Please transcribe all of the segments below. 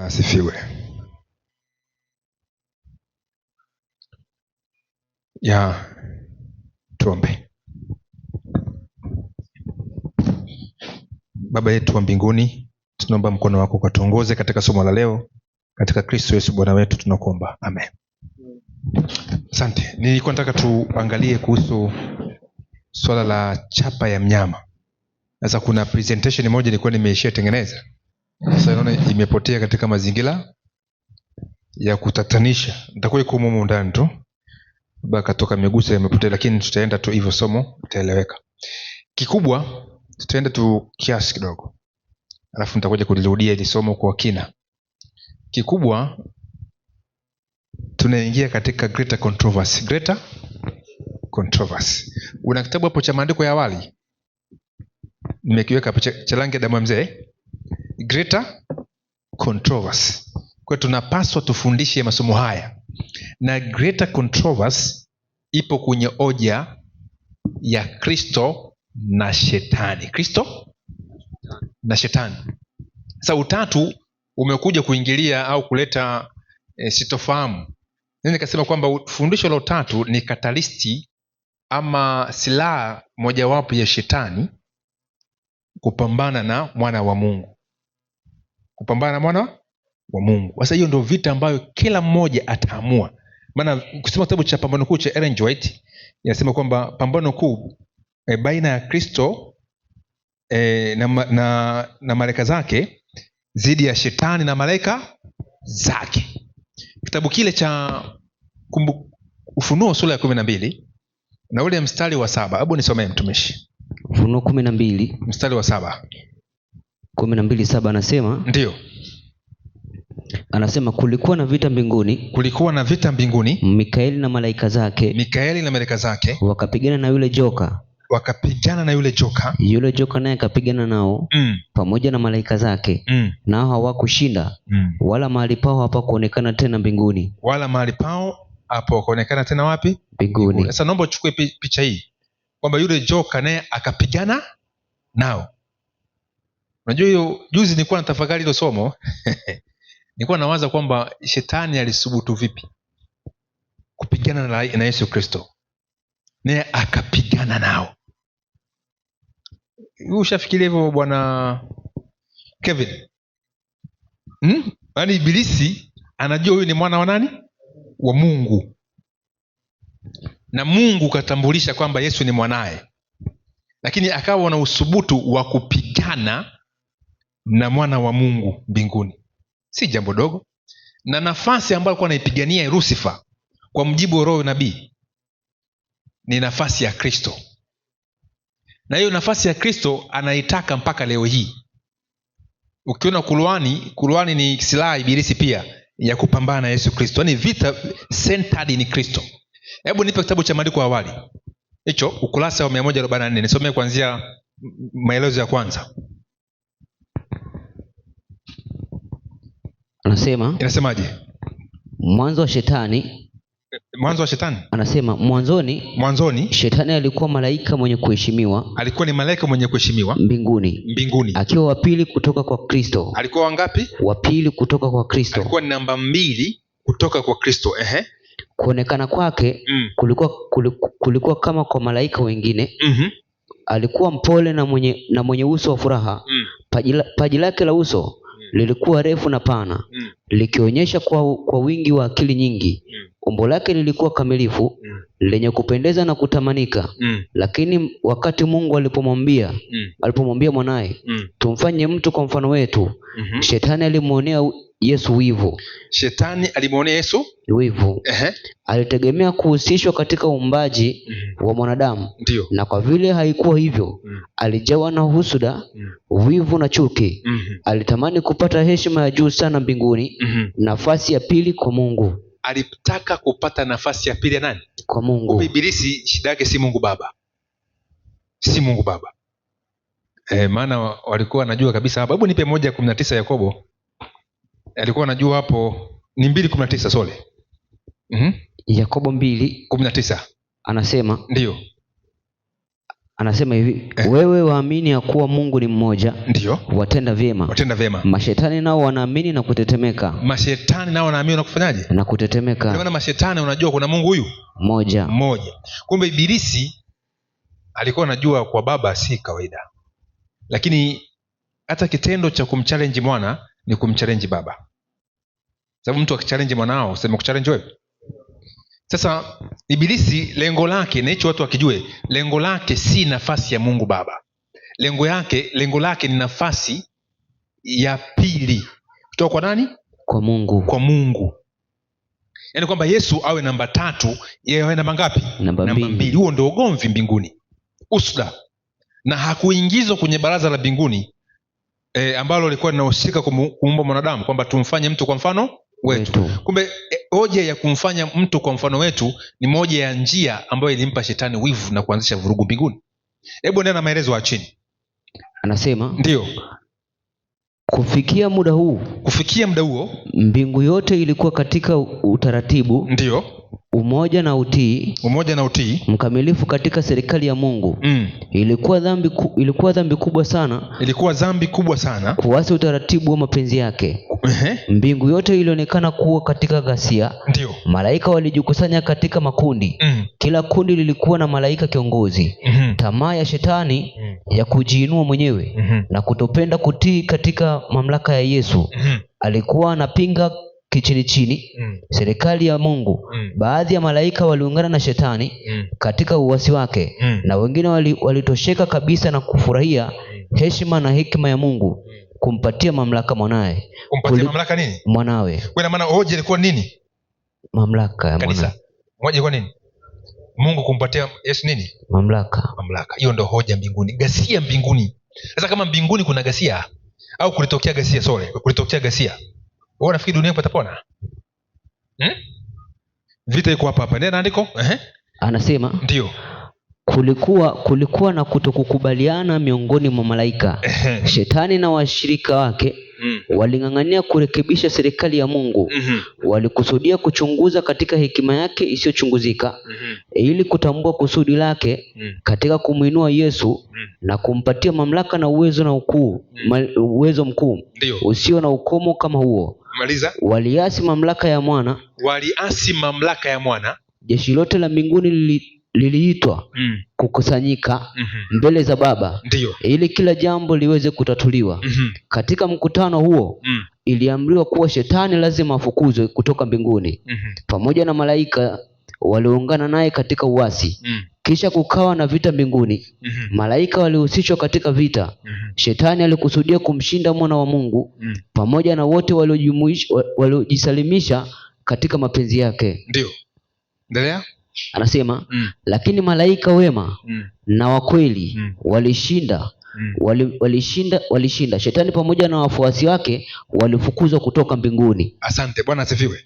Asifiwe. Tuombe. Baba yetu wa mbinguni, tunaomba mkono wako ukatuongoze katika somo la leo, katika Kristo Yesu Bwana wetu tunakuomba, amen. Asante. Nilikuwa nataka tuangalie kuhusu swala la chapa ya mnyama. Sasa kuna presentation moja nilikuwa nimeshatengeneza, sasa naona imepotea katika mazingira ya kutatanisha. Nitakuwa iko humo ndani tu, baka toka megusa yamepotea, lakini tutaenda tu hivyo, somo itaeleweka. Kikubwa tutaenda tu kiasi kidogo, alafu nitakuja kulirudia ili somo kwa kina. Kikubwa tunaingia katika greater controversy. Greater controversy. Una kitabu hapo cha maandiko ya awali? Nimekiweka hapo cha rangi ya damu ya mzee. Greater controversy. Kwa tunapaswa tufundishe masomo haya. Na greater controversy ipo kwenye hoja ya Kristo na Shetani. Kristo na Shetani. Sasa utatu umekuja kuingilia au kuleta sitofahamu. Nikasema kwamba fundisho la utatu ni katalisti ama silaha mojawapo ya Shetani kupambana na mwana wa Mungu. Kupambana na mwana wa Mungu. Sasa hiyo ndio vita ambayo kila mmoja ataamua. Maana kusema kitabu cha Pambano Kuu cha Ellen G. White inasema kwamba pambano kuu baina ya Kristo na malaika zake dhidi ya Shetani na malaika zake. Kitabu kile cha Ufunuo sura ya 12 na ule mstari wa 7. Hebu nisomee mtumishi. Ufunuo 12 mstari wa 7. 12:7 anasema. Ndio. Anasema kulikuwa na vita mbinguni. Kulikuwa na vita mbinguni. Mikaeli na malaika zake. Mikaeli na malaika zake. Wakapigana na yule joka. Wakapigana na yule joka. Yule joka naye akapigana nao pamoja na malaika zake. Nao hawakushinda. Wala mahali pao hapakuonekana tena mbinguni. Wala mahali pao hapakuonekana tena wapi? Mbinguni. Sasa naomba uchukue picha hii kwamba yule joka naye akapigana nao. Unajua hiyo juzi nilikuwa natafakari hilo somo nilikuwa nawaza kwamba Shetani alisubutu vipi kupigana na Yesu Kristo, naye akapigana nao. Ushafikiria hivyo bwana Kevin? Yaani Ibilisi anajua huyu ni mwana wa nani? Wa Mungu. Na Mungu katambulisha kwamba Yesu ni mwanaye, lakini akawa na usubutu wa kupigana na mwana wa Mungu mbinguni. Si jambo dogo. Na nafasi ambayo alikuwa anaipigania Lucifer kwa mjibu wa roho nabii ni nafasi ya Kristo. Na hiyo nafasi ya Kristo anaitaka mpaka leo hii. Ukiona Qur'ani ni silaha Ibilisi pia ya kupambana na Yesu Kristo. Yaani vita centered ni Kristo. Hebu nipe kitabu cha maandiko ya awali. Hicho ukurasa wa 144. Nisomee kuanzia maelezo ya kwanza. Anasema. Inasemaje? Mwanzo wa Shetani. Mwanzo wa Shetani. Anasema mwanzoni Shetani alikuwa malaika mwenye kuheshimiwa. Alikuwa ni malaika mwenye kuheshimiwa mbinguni. Akiwa wa pili kutoka kwa Kristo. Alikuwa wangapi? Wa pili kutoka kwa Kristo. Alikuwa ni namba 2 kutoka kwa Kristo. Kuonekana kwake kulikuwa kama kwa malaika wengine. Alikuwa mpole na mwenye uso wa furaha. Paji lake la uso lilikuwa refu na pana, likionyesha kwa wingi wa akili nyingi. Umbo lake lilikuwa kamilifu, lenye kupendeza na kutamanika. Lakini wakati Mungu alipomwambia mwanaye, tumfanye mtu kwa mfano wetu, Shetani alimwonea Yesu wivu. Shetani alimwonea Yesu wivu. Alitegemea kuhusishwa katika uumbaji wa mwanadamu. Ndiyo. Na kwa vile haikuwa hivyo, alijawa na husuda, wivu na chuki. Alitamani kupata heshima ya juu sana mbinguni, nafasi ya pili kwa Mungu. Alitaka kupata nafasi ya pili ya nani? Kwa Mungu. Ibilisi shida yake si Mungu Baba. Si Mungu Baba. Maana walikuwa wanajua kabisa hapa. Hebu nipe 1:19 Yakobo. Alikuwa anajua hapo ni 2:19 sole. Yakobo 2:19 anasema. Ndio. Anasema hivi, wewe waamini ya kuwa Mungu ni mmoja, ndio watenda vyema. Mashetani nao wanaamini na kutetemeka. Mashetani nao wanaamini na kufanyaje? Na kutetemeka. Maana mashetani, unajua kuna Mungu huyu mmoja. Kumbe Ibilisi alikuwa anajua kwa Baba si kawaida, lakini hata kitendo cha kumchallenge mwana ni kumchallenge Baba. Sababu mtu akichallenge mwanao useme kuchallenge wewe. Sasa Ibilisi lengo lake, na hicho watu wakijue, lengo lake si nafasi ya Mungu Baba. Lengo lake ni nafasi ya pili kutoka kwa nani? Kwa Mungu. Yaani kwamba Yesu awe namba 3, yeye awe namba ngapi? Namba 2. Huo ndio ugomvi mbinguni, usda. Na hakuingizwa kwenye baraza la mbinguni ambalo lilikuwa linahusika kuumba mwanadamu, kwamba tumfanye mtu kwa mfano wetu. Kumbe hoja ya kumfanya mtu kwa mfano wetu ni moja ya njia ambayo ilimpa shetani wivu na kuanzisha vurugu mbinguni. Hebu endelea na maelezo ya chini. Anasema ndio, kufikia muda huo mbingu yote ilikuwa katika utaratibu, ndio, umoja na utii mkamilifu katika serikali ya Mungu. Ilikuwa dhambi kubwa sana kuasi utaratibu wa mapenzi yake. Mbingu yote ilionekana kuwa katika ghasia. Ndio. Malaika walijikusanya katika makundi. Kila kundi lilikuwa na malaika kiongozi. Tamaa ya shetani ya kujiinua mwenyewe na kutopenda kutii katika mamlaka ya Yesu. Alikuwa anapinga kichini serikali ya Mungu. Baadhi ya malaika waliungana na shetani katika uasi wake, na wengine walitosheka kabisa na kufurahia heshima na hekima ya Mungu kumpatia mamlaka mwanawe. Mamlaka nini? Mwanawe. Kwa maana hoja ilikuwa nini? Mamlaka ya kanisa. Hoja ilikuwa nini? Mungu kumpatia Yesu nini? Mamlaka. Hiyo ndio hoja mbinguni. Ghasia mbinguni. Sasa kama mbinguni kuna ghasia au kulitokea ghasia, wewe unafikiri dunia patapona? Vita iko hapa. Ndio andiko. Anasema ndio, kulikuwa na kutokukubaliana miongoni mwa malaika. Shetani na washirika wake waling'ang'ania kurekebisha serikali ya Mungu. Walikusudia kuchunguza katika hekima yake isiyochunguzika, ili kutambua kusudi lake katika kumuinua Yesu na kumpatia mamlaka na uwezo mkuu usio na ukomo kama huo. Maliza. Waliasi mamlaka ya mwana. Jeshi lote la mbinguni liliitwa kukusanyika mbele za Baba. Ndiyo. Ili kila jambo liweze kutatuliwa. Katika mkutano huo iliamriwa kuwa shetani lazima afukuzwe kutoka mbinguni pamoja na malaika walioungana naye katika uasi. Kisha kukawa na vita mbinguni. Malaika walihusishwa katika vita. Shetani alikusudia kumshinda mwana wa Mungu pamoja na wote waliojisalimisha katika mapenzi yake. Ndio. Endelea. Anasema lakini malaika wema na wakweli walishinda. Shetani pamoja na wafuasi wake walifukuzwa kutoka mbinguni. Asante, Bwana asifiwe.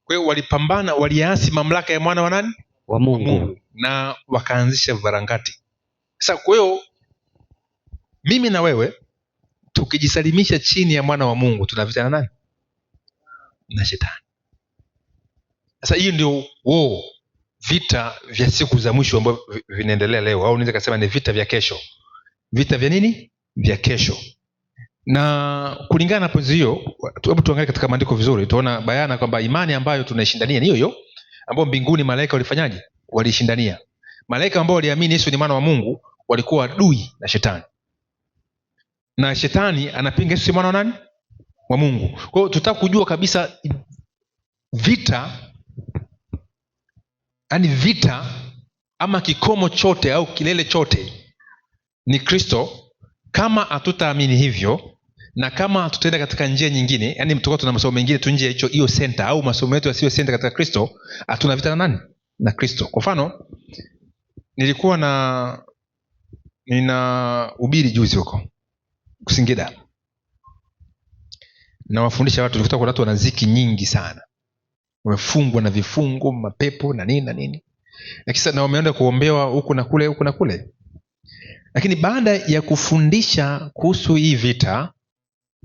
Kwa hiyo walipambana, waliasi mamlaka ya mwana wa nani? Wa Mungu. Na wakaanzisha varangati. Sasa kwa hiyo mimi na wewe tukijisalimisha chini ya mwana wa Mungu tunavita na nani? Na shetani. Sasa hiyo ndio vita vya siku za mwisho ambavyo vinaendelea leo, au naweza kusema ni vita vya kesho. Vita vya nini? Vya kesho. Na kulingana na pointi hiyo, hebu tuangalie katika maandiko vizuri, tuona bayana kwamba imani ambayo tunaishindania ni hiyo ambayo mbinguni malaika walifanyaje? Walishindania. Malaika ambao waliamini Yesu ni mwana wa Mungu walikuwa adui na shetani. Na shetani anapinga Yesu ni mwana wa nani? Wa Mungu. Kwa hiyo tutaka kujua kabisa vita ama kikomo chote au kilele chote ni Kristo. Kama hatutaamini hivyo na kama hatutaenda katika njia nyingine, yani mtoka tuna masomo mengine tu nje ya hiyo center, au masomo yetu yasiyo center katika Kristo, hatuna vita na nani? Na Kristo. Kwa mfano, nilikuwa nina juzi huko Singida, na wafundisha watu, nilikuta kuna watu wana ziki nyingi sana, wamefungwa na vifungo, mapepo na nini na kisa, na wameenda kuombewa huku na kule. Lakini baada ya kufundisha kuhusu hii vita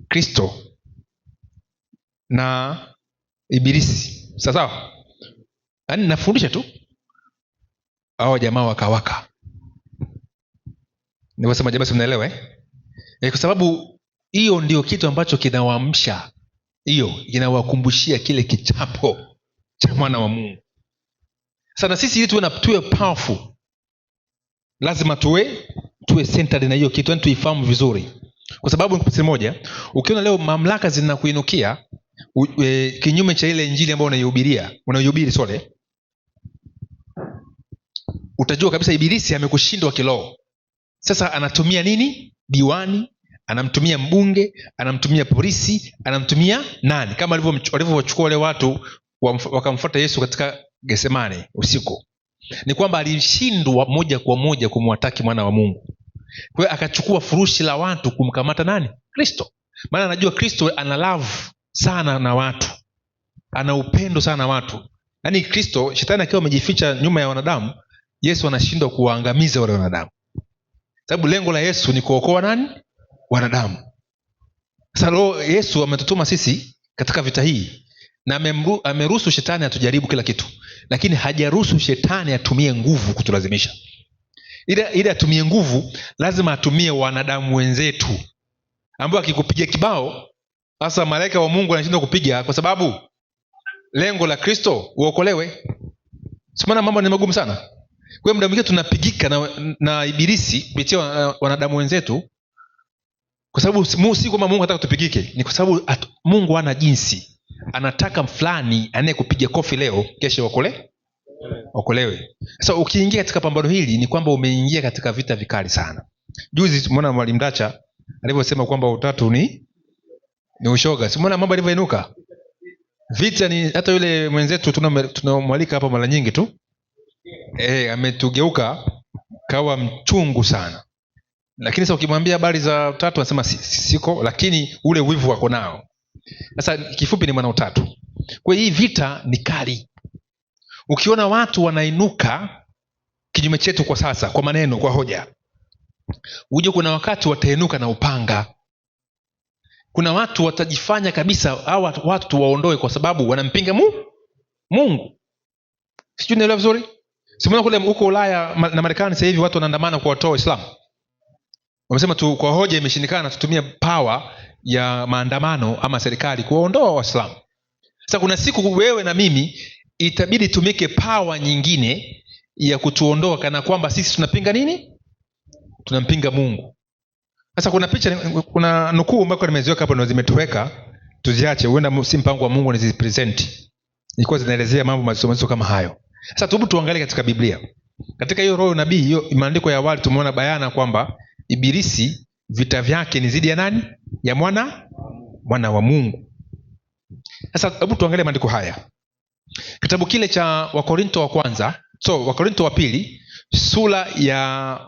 Kristo na Ibilisi, sawa, yaani nafundisha tu, hao jamaa wakawaka, Nilivyosema basi mnaelewa kwa sababu hiyo ndio kitu ambacho kinawaamsha, hiyo inawakumbushia kile kichapo cha mwana wa Mungu. Sasa na sisi ili tuwe powerful, lazima tuwe centered na hiyo kitu, yani tuifahamu vizuri. Kwa sababu kitu moja, ukiona leo mamlaka zinakuinukia kinyume cha ile injili ambayo unaihubiri utajua kabisa ibilisi amekushindwa kiroho. Sasa anatumia nini? Diwani, anamtumia mbunge, anamtumia polisi, anamtumia nani? Kama walivyochukua wale watu wakamfuata Yesu katika Getsemane usiku, ni kwamba alishindwa moja kwa moja kumwataki mwana wa Mungu. Kwa hiyo akachukua furushi la watu kumkamata nani? Kristo. Maana anajua Kristo ana love sana na watu, ana upendo sana na watu. Yaani Kristo, shetani akiwa amejificha nyuma ya wanadamu, Yesu anashindwa kuwaangamiza wale wanadamu, sababu lengo la Yesu ni kuokoa nani? Wanadamu. Sasa Yesu ametutuma sisi katika vita hii, na ameruhusu shetani atujaribu kila kitu, lakini hajaruhusu shetani atumie nguvu kutulazimisha. Ili atumie nguvu, lazima atumie wanadamu wenzetu, ambao akikupiga kibao, sasa malaika wa Mungu anashindwa kupiga, kwa sababu lengo la Kristo uokolewe. Simana mambo ni magumu sana. Kwa hiyo muda mwingine tunapigika na ibilisi kupitia wanadamu wenzetu, kwa sababu si kwamba Mungu anataka tupigike, ni kwa sababu Mungu hana jinsi. Anataka fulani anayekupiga kofi leo, kesho okolewe. Sasa ukiingia katika pambano hili, ni kwamba umeingia katika vita vikali sana. Juzi tumeona Mwalimu Dacha alivyosema kwamba utatu ni ushoga. Simuona mambo yalivyoinuka. Vita ni hata yule mwenzetu tunamwalika hapa mara nyingi tu, ametugeuka kawa mchungu sana. Lakini sasa ukimwambia habari za utatu anasema siko, lakini ule wivu wako nao. Sasa kifupi ni mwana utatu. Kwa hiyo hii vita ni kali. Ukiona watu wanainuka kinyume chetu kwa sasa, kwa maneno, kwa hoja, uje kuna wakati watainuka na upanga. Kuna watu watajifanya kabisa hawa watu tuwaondoe kwa sababu wanampinga Mungu. Sijui naelewa vizuri? Simuona kule huko Ulaya na Marekani sasa hivi watu wanaandamana kuwatoa Waislamu. Wamesema tu kwa hoja imeshindikana, tutumie power ya maandamano ama serikali kuwaondoa Waislamu. Sasa kuna siku wewe na mimi itabidi tumike power nyingine ya kutuondoa, kana kwamba sisi tunapinga nini? Tunampinga Mungu. Sasa kuna picha, kuna nukuu ambako nimeziweka hapo na zimetoweka, tuziache, huenda si mpango wa Mungu nizipresent. Nilikuwa zinaelezea mambo mazito kama hayo. Sasa tubu tuangalie katika Biblia. Katika hiyo roho nabii, hiyo maandiko ya awali, tumeona bayana kwamba ibilisi vita vyake ni zidi ya nani? Ya mwana wa Mungu. Sasa hebu tuangalie maandiko haya. Kitabu kile cha Wakorinto wa kwanza, Wakorinto wa pili sura ya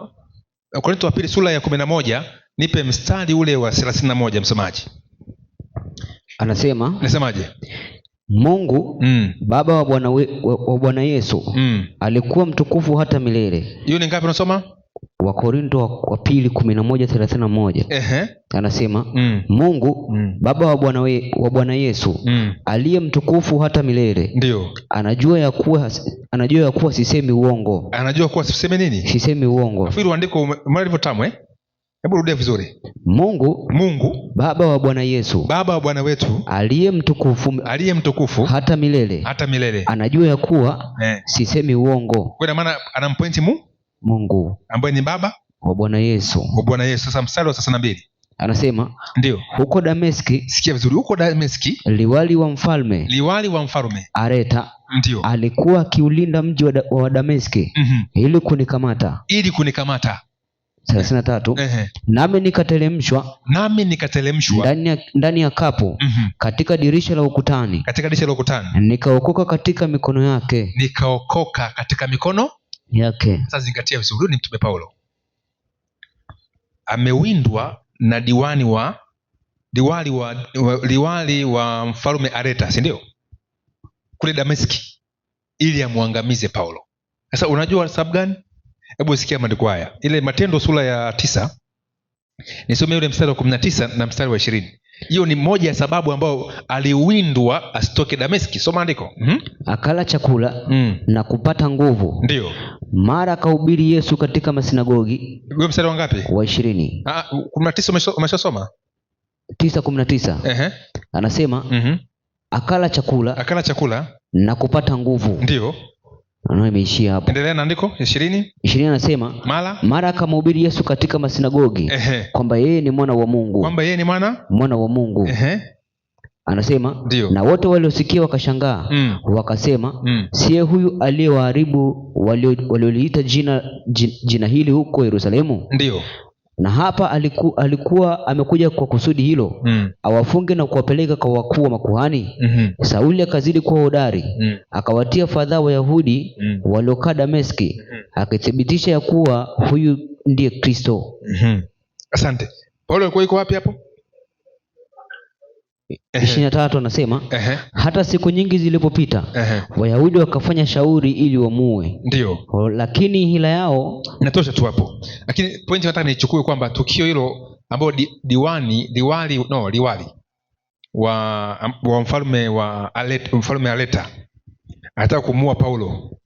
11, nipe mstari ule wa 31 msomaji. Nasemaje? Mungu Baba wa Bwana Yesu alikuwa mtukufu hata milele. Hiyo ni ngapi unasoma? Wakorinto wa pili 11:31. Anasema Mungu Baba wa Bwana Yesu aliye mtukufu hata milele. Ndio. Anajua ya kuwa sisemi uongo. Anajua kuwa sisemi nini? Sisemi uongo. Afiri andiko mali tamu Hebu rudia vizuri. Mungu Baba wa Bwana Yesu, Baba wa Bwana wetu aliye mtukufu hata milele. Anajua ya kuwa sisemi uongo. Kwa maana anampointi Mungu ambaye ni Baba wa Bwana Yesu. Sasa mstari wa 32. Anasema ndio, huko Dameski, sikia vizuri, huko Dameski liwali wa mfalme Areta ndio alikuwa akiulinda mji wa Dameski ili kunikamata. 33. Nami nikatelemshwa ndani ya kapu katika dirisha la ukutani. Nikaokoka katika mikono yake. Sasa zingatia vizuri, ni Mtume Paulo amewindwa na liwali wa mfalme Areta, si ndio? Kule Dameski ili amwangamize Paulo. Sasa unajua sababu gani? Hebu sikia maandiko haya. Ile Matendo sura ya 9. Nisome ule mstari wa 19 na mstari wa 20. Hiyo ni moja ya sababu ambayo aliwindwa asitoke Dameski. Soma andiko. Akala chakula na kupata nguvu. Ndio. Mara akahubiri Yesu katika masinagogi. Wewe mstari wa ngapi? Wa 20. 19 umeshasoma? 9:19. Anasema akala chakula na kupata nguvu. Ndio. Imeishia hapo. Endelea na andiko 20. 20 anasema mara akamhubiri Yesu katika masinagogi kwamba yeye ni mwana wa Mungu. Kwamba yeye ni mwana wa Mungu. Anasema Dio. Na wote waliosikia wakashangaa wakasema siye huyu aliyewaharibu walioliita jina hili huko Yerusalemu? Ndio. Na hapa alikuwa amekuja kwa kusudi hilo, awafunge na kuwapeleka kwa wakuu wa makuhani. Sauli akazidi kuwa hodari, akawatia fadhaa Wayahudi waliokaa Dameski, akithibitisha ya kuwa huyu ndiye Kristo. Asante. Paulo alikuwa yuko wapi hapo? 23 anasema hata siku nyingi zilipopita Wayahudi wakafanya shauri ili wamue. Ndio. Lakini hila yao. Inatosha tu hapo. Lakini pointi nataka nichukue kwamba tukio hilo ambao liwali wa mfalme Aleta anataka kumuua Paulo.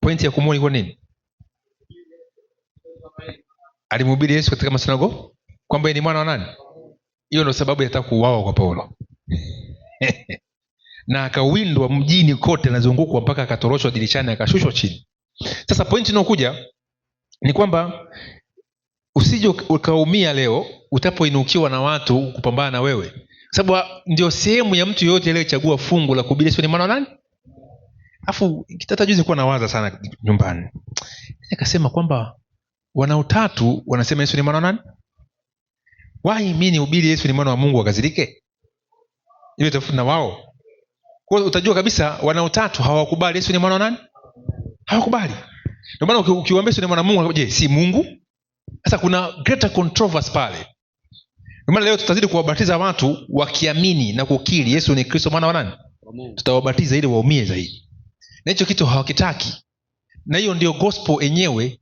Pointi ya kumuua ilikuwa nini? Alimhubiri Yesu katika masinagogi kwamba ni mwana wa nani? Hiyo ndio sababu ya kuuawa kwa Paulo. Na akawindwa mjini kote, anazungukwa mpaka akatoroshwa dirishani, akashushwa chini. Sasa pointi inayokuja ni kwamba usije ukaumia leo utapoinukiwa na watu kupambana na wewe, sababu ndio sehemu ya mtu yeyote aliyechagua fungu la kuhubiri Yesu ni mwana wa nani. Afu kitata juzi kuwa nawaza sana nyumbani, nikasema kwamba wana utatu wanasema Yesu ni mwana wa nani. Why mimi nihubiri Yesu ni mwana wa Mungu wakazirike? Hiyo tofauti na wao. Kwa hiyo utajua kabisa wana utatu hawakubali Yesu ni mwana wa nani? Hawakubali. Ndio maana ukiwaambia Yesu ni mwana wa Mungu, je, si Mungu? Sasa kuna greater controversy pale. Ndio maana leo tutazidi kuwabatiza watu wakiamini na kukiri Yesu ni Kristo mwana wa nani? Tutawabatiza ili waumie zaidi. Na hicho kitu hawakitaki. Na hiyo ndio gospel yenyewe.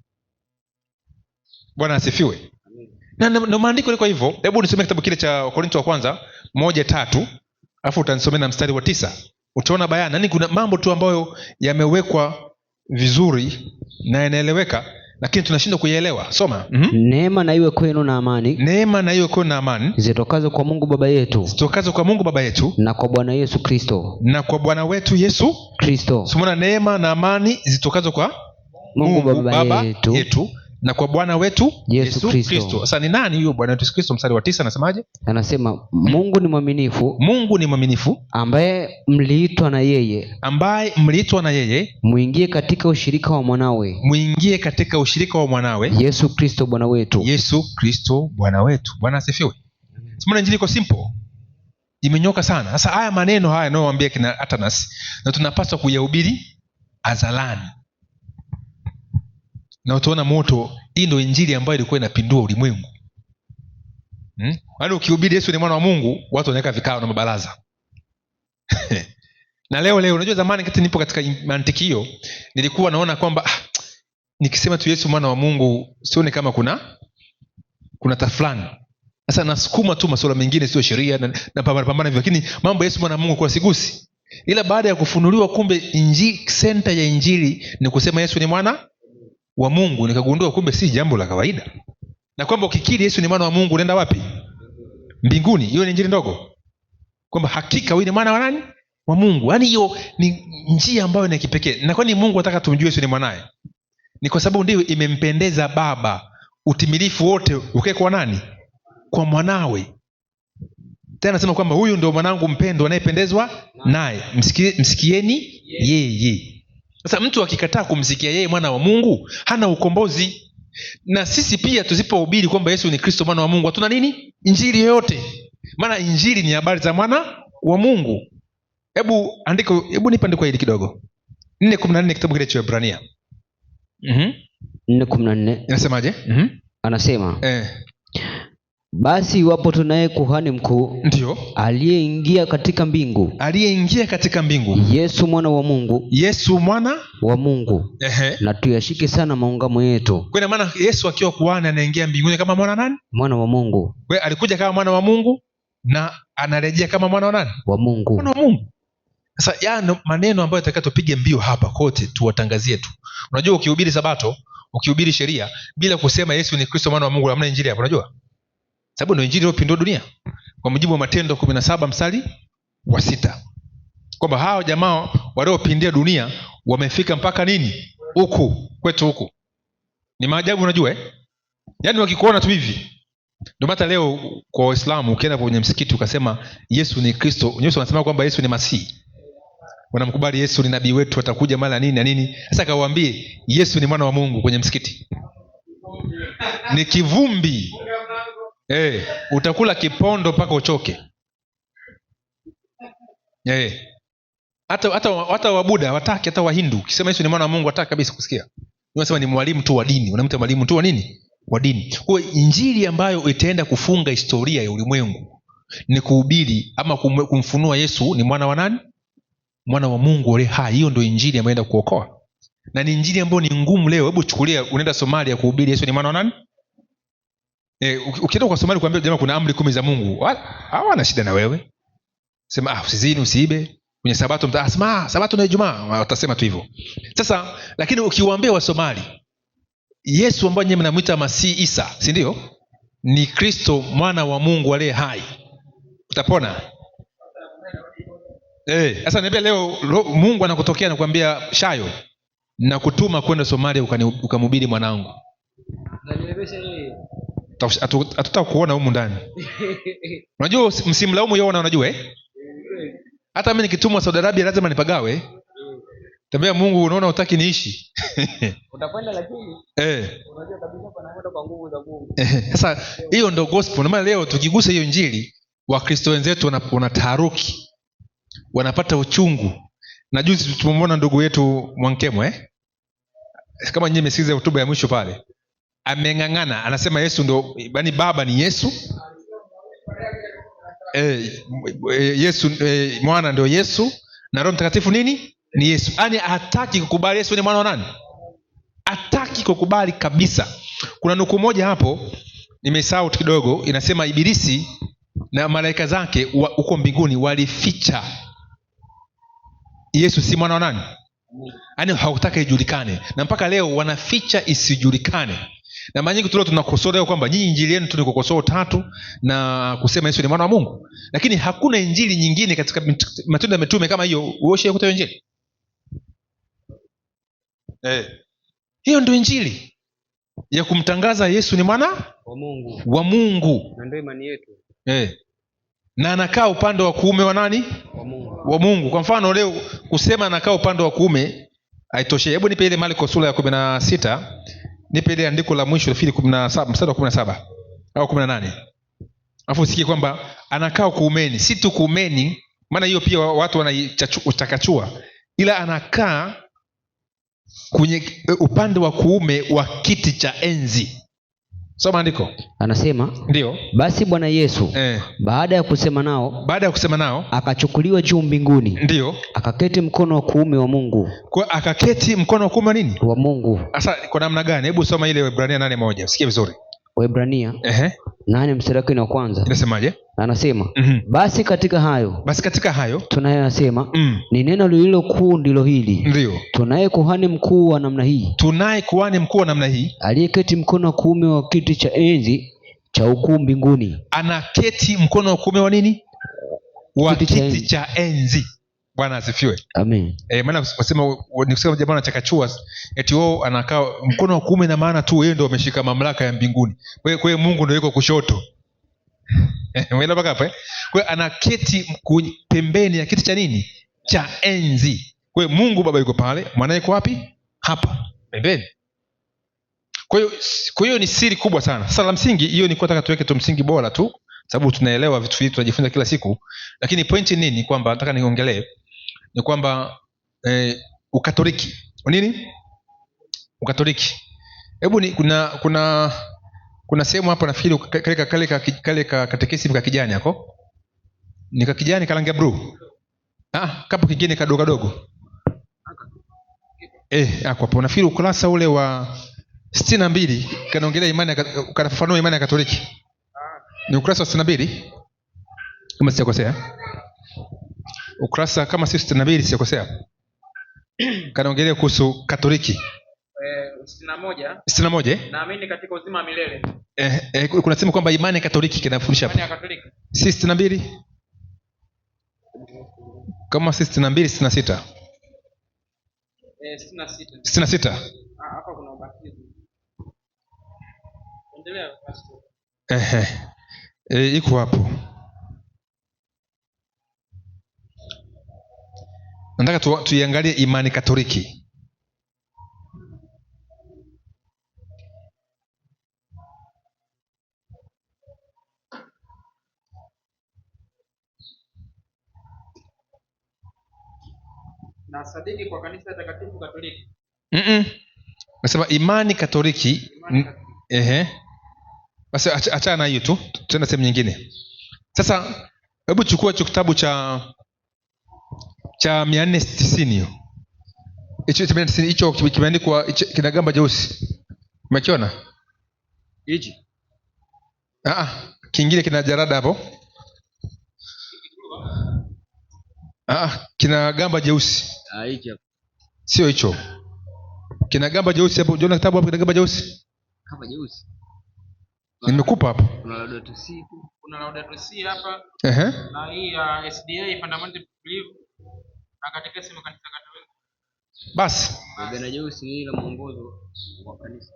Bwana asifiwe. Na maandiko liko hivyo. Hebu nisome kitabu kile cha Wakorintho wa kwanza 1:3, alafu utanisomea na mstari wa 9. Utaona bayana nani, kuna mambo tu ambayo yamewekwa vizuri na yanaeleweka, lakini tunashindwa kuielewa. Soma. Neema na iwe kwenu na amani. Neema na iwe kwenu na amani zitokazo kwa Mungu Baba yetu na kwa Bwana Yesu Kristo. Na kwa Bwana wetu Yesu Kristo. Simona, neema na amani zitokazo kwa Mungu Baba yetu na kwa Bwana wetu Yesu Kristo. Sasa ni nani huyo Bwana wetu Yesu Kristo? Mstari wa 9 anasemaje? Anasema Mungu ni mwaminifu ambaye mliitwa na yeye muingie katika ushirika wa mwanawe Yesu Kristo Bwana wetu. Bwana asifiwe. Simona, injili iko simple, imenyoka sana. Sasa haya maneno haya nayowaambia kina Atanas na tunapaswa kuyahubiri azalani. Na utaona moto. Hii ndio injili ambayo ilikuwa inapindua ulimwengu. Yaani ukihubiri Yesu ni mwana wa Mungu, watu wanaweka vikao na mabaraza. Na leo unajua, zamani kati nipo katika mantiki hiyo, nilikuwa naona kwamba nikisema tu Yesu mwana wa Mungu sioni kama kuna tafulani. Sasa nasukuma tu masuala mengine, sio sheria na pambana hivyo, lakini mambo Yesu mwana wa Mungu kwa sigusi. Ila baada ya kufunuliwa kumbe injili, center ya injili ni kusema Yesu ni mwana wa Mungu, nikagundua kumbe si jambo la kawaida, na kwamba ukikiri Yesu ni mwana wa Mungu unaenda wapi? Mbinguni. Hiyo ni injili ndogo, kwamba hakika wewe ni mwana wa nani? Wa Mungu. Yaani hiyo ni njia ambayo ni kipekee. Na kwani Mungu anataka tumjue Yesu ni mwanae? Ni kwa sababu ndio imempendeza Baba utimilifu wote ukae kwa nani? Kwa mwanawe. Tena anasema kwamba huyu ndio mwanangu mpendwa anayependezwa naye, msikieni yeye. Sasa mtu akikataa kumsikia yeye mwana wa Mungu hana ukombozi. Na sisi pia tusipohubiri kwamba Yesu ni Kristo mwana wa Mungu, hatuna nini? Injili yoyote. Maana injili ni habari za mwana wa Mungu. Hebu nipe andiko hili kidogo. 4:14 kitabu kile cha Ibrania. 4:14. Inasemaje? Anasema basi iwapo tunaye kuhani mkuu, ndio aliyeingia katika mbingu, Yesu mwana wa Mungu, na tuyashike sana maungamo yetu. Kwa maana Yesu akiwa kuhani anaingia mbinguni kama mwana nani? Mwana wa Mungu. Kwa alikuja kama mwana wa Mungu na anarejea kama mwana wa nani? Wa Mungu. Mwana wa Mungu. Sasa ya maneno ambayo nataka tupige mbio hapa kote tuwatangazie tu. Unajua ukihubiri Sabato, ukihubiri sheria bila kusema Yesu ni Kristo mwana wa Mungu, hamna injili hapo, unajua? Sababu ndio injili iliyopindua dunia. Kwa mujibu wa Matendo 17 mstari wa 6. Kwamba hao jamaa waliopindia dunia wamefika mpaka nini? Huku kwetu huku. Ni maajabu, unajua Yaani wakikuona tu hivi. Ndio hata leo kwa Waislamu ukienda kwenye msikiti ukasema Yesu ni Kristo, Yesu anasema kwamba Yesu ni Masihi. Wanamkubali Yesu ni nabii wetu, atakuja mara nini na nini. Sasa kawaambie Yesu ni mwana wa Mungu kwenye msikiti. Ni kivumbi. Utakula kipondo mpaka uchoke. Hata Wabuda wataki, hata Wahindu ukisema Yesu ni mwana wa Mungu wataki kabisa kusikia. Unasema ni mwalimu tu wa dini, unamta mwalimu tu wa nini? Wa dini. Kwa injili ambayo itaenda kufunga historia ya ulimwengu ni kuhubiri ama kumfunua Yesu ni mwana wa nani? Mwana wa Mungu aliye hai. Hiyo ndio injili ambayo inaenda kuokoa. Na ni injili ambayo ni ngumu leo. Hebu chukulia unaenda Somalia kuhubiri Yesu ni mwana wa nani? Ukienda kwa Somalia kuambia jamaa kuna amri 10 za Mungu, hawana shida na wewe. Sema usizini, usiibe, kwenye Sabato mtasema Sabato na Ijumaa, watasema tu hivyo. Sasa lakini ukiwaambia wa Somali Yesu ambaye nyinyi mnamuita Masihi Isa, si ndio? Ni Kristo mwana wa Mungu aliye hai, utapona. Sasa niambia leo Mungu anakutokea na kuambia Shayo na kutuma kwenda Somalia ukamhubiri mwanangu. Hatuta kuona humu ndani. Unajua msimlaumu yona, unajua hata mimi nikitumwa Saudi Arabia lazima nipagawe. Tambia Mungu, unaona utaki niishi. Utakwenda lakini unajua kabisa pana kwenda kwa nguvu za Mungu. Sasa hiyo ndio gospel. Na maana leo tukigusa hiyo injili, Wakristo wenzetu wanataharuki. Wanapata uchungu. Na juzi tumemwona ndugu yetu Mwankemo kama nyinyi mmesikiza hotuba ya mwisho pale. Ameng'ang'ana, anasema Yesu ndio, yaani baba ni Yesu. Yesu mwana ndio Yesu na Roho Mtakatifu nini? Ni Yesu. Yaani hataki kukubali Yesu ni mwana wa nani? Hataki kukubali kabisa. Kuna nukuu moja hapo nimesahau kidogo, inasema Ibilisi na malaika zake huko mbinguni walificha Yesu si mwana wa nani? Yaani hawataka ijulikane, na mpaka leo wanaficha isijulikane. Na mara nyingi tunakosoa leo kwamba nyinyi injili yenu tu ni kukosoa Utatu na kusema Yesu ni mwana wa Mungu, lakini hakuna injili nyingine katika Matendo ya Mitume kama hiyo. Uoshe kutoa injili. Hiyo ndio injili ya kumtangaza Yesu ni mwana wa Mungu. Na ndio imani yetu. Na anakaa upande wa kuume wa nani? Wa Mungu. Kwa mfano leo kusema anakaa upande wa kuume haitoshe. Hebu nipe ile Marko sura ya 16. Nipe ile andiko la mwisho la 17 mstari wa 17 au 18. Alafu usikie kwamba anakaa kuumeni, si tu kuumeni, maana hiyo pia watu wanaichakachua, ila anakaa kwenye upande wa kuume wa kiti cha enzi. Soma andiko. Anasema ndio, basi Bwana Yesu baada ya kusema nao akachukuliwa juu mbinguni. Ndio, akaketi mkono wa kuume wa Mungu. Kwa akaketi mkono wa kuume nini? Wa Mungu. Sasa kwa namna gani? Hebu soma ile Waebrania 8:1. Usikie vizuri. Waebrania 8 mstari wa kwanza. Inasemaje? Anasema basi katika hayo tunayosema ni neno lililo kuu ndilo hili. Ndio. Tunaye kuhani mkuu wa namna hii. Aliyeketi mkono wa kuume wa kiti cha enzi cha ukuu mbinguni. Anaketi mkono wa kuume wa nini? Wa kiti cha enzi. Bwana asifiwe. Amen. Maana nikusema jamaa anachakachua eti wao anakaa mkono wa kuume, na maana tu yeye ndio ameshika mamlaka ya mbinguni. Kwa hiyo Mungu ndio yuko kushoto. Umeelewa mpaka hapo? Kwa hiyo anaketi pembeni ya kiti cha nini? Cha enzi. Kwa hiyo Mungu Baba yuko pale, Mwana yuko wapi? Hapa pembeni. Kwa hiyo ni siri kubwa sana. Sasa la msingi hiyo ni nataka tuweke tu msingi bora tu, sababu tunaelewa vitu hivi tunajifunza kila siku. Lakini pointi nini? Kwamba nataka niongelee ni kwamba Ukatoliki. Nini? Ukatoliki. Hebu ni kuna sehemu hapo nafikiri kale katekisimu ka kijani hako. Ni ka kijani kalangia blue. Kapo kingine kadogo. Hapo nafikiri ukurasa ule wa 62 kanaongelea imani, kanafafanua imani ya Katoliki. Ni ukurasa wa 62 kama sijakosea. ukurasa kama 62 sikosea. Kanaongelea kuhusu Katoliki. 61. Naamini katika uzima wa milele. Kuna sema kwamba imani Katoliki kinafundisha Imani ya Katoliki. 62. Kama 62 66. 66. Hapa kuna ubatizo. Endelea pastor. Iko hapo. Nataka tuiangalie imani Katoliki. Na sadiki kwa kanisa takatifu Katoliki. Nasema imani Katoliki. Basi achana na hiyo tu. Tutaenda sehemu nyingine. Sasa hebu chukua kitabu cha 490 hicho kimeandikwa, kina gamba jeusi. Umekiona? Hichi. Kingine kina jarada hapo. Kina gamba jeusi. Hichi hapo. Sio hicho. Kina gamba jeusi hapo. Unaona kitabu hapo kina gamba jeusi? Gamba jeusi. Nimekupa hapo. Kuna Laudato Si hapa. Na hii ya SDA Fundamental Belief na katika sema kanisa Katoliki. Basi. Gamba jeusi ni la mwongozo wa kanisa.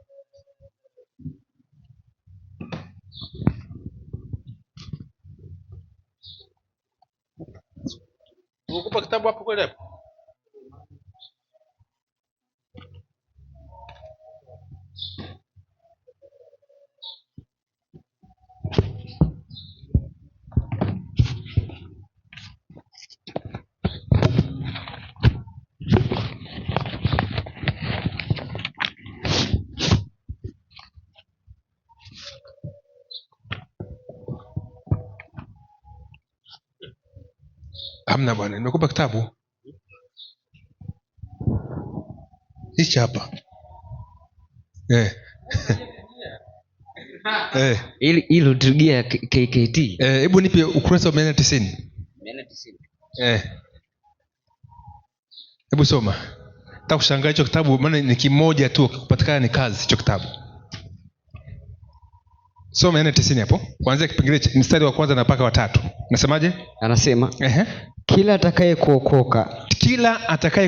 Ukupa kitabu hapo kweli hapo? Hamna bwana, nimekupa kitabu hichi hapa. Ili utugia KKT. Hebu nipe ukurasa wa 490. 490. Hebu soma. Nataka kushangaa hicho kitabu, maana ni kimoja tu, kupatikana ni kazi hicho kitabu. Soma 490 hapo. Kuanzia kipengele mstari wa kwanza na mpaka wa 3. Nasemaje? Anasema kila atakaye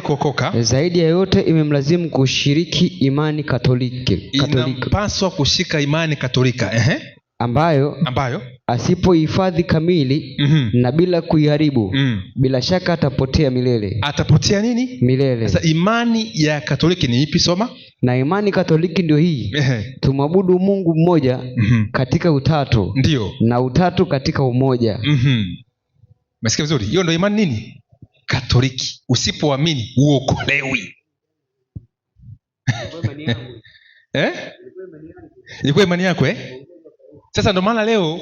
kuokoka zaidi ya yote imemlazimu kushiriki imani Katoliki. Inampaswa kushika imani Katolika. Ambayo asipohifadhi kamili na bila kuiharibu, bila shaka atapotea milele. Atapotea nini? Milele. Sasa imani ya Katoliki ni ipi? Soma. Na imani Katoliki ndio hii: tumwabudu Mungu mmoja katika utatu. Ndio. Na utatu katika umoja. Umesikia vizuri? Hiyo ndio imani nini? Katoliki. Usipoamini uokolewi. Ilikuwa imani yako Sasa ndio maana leo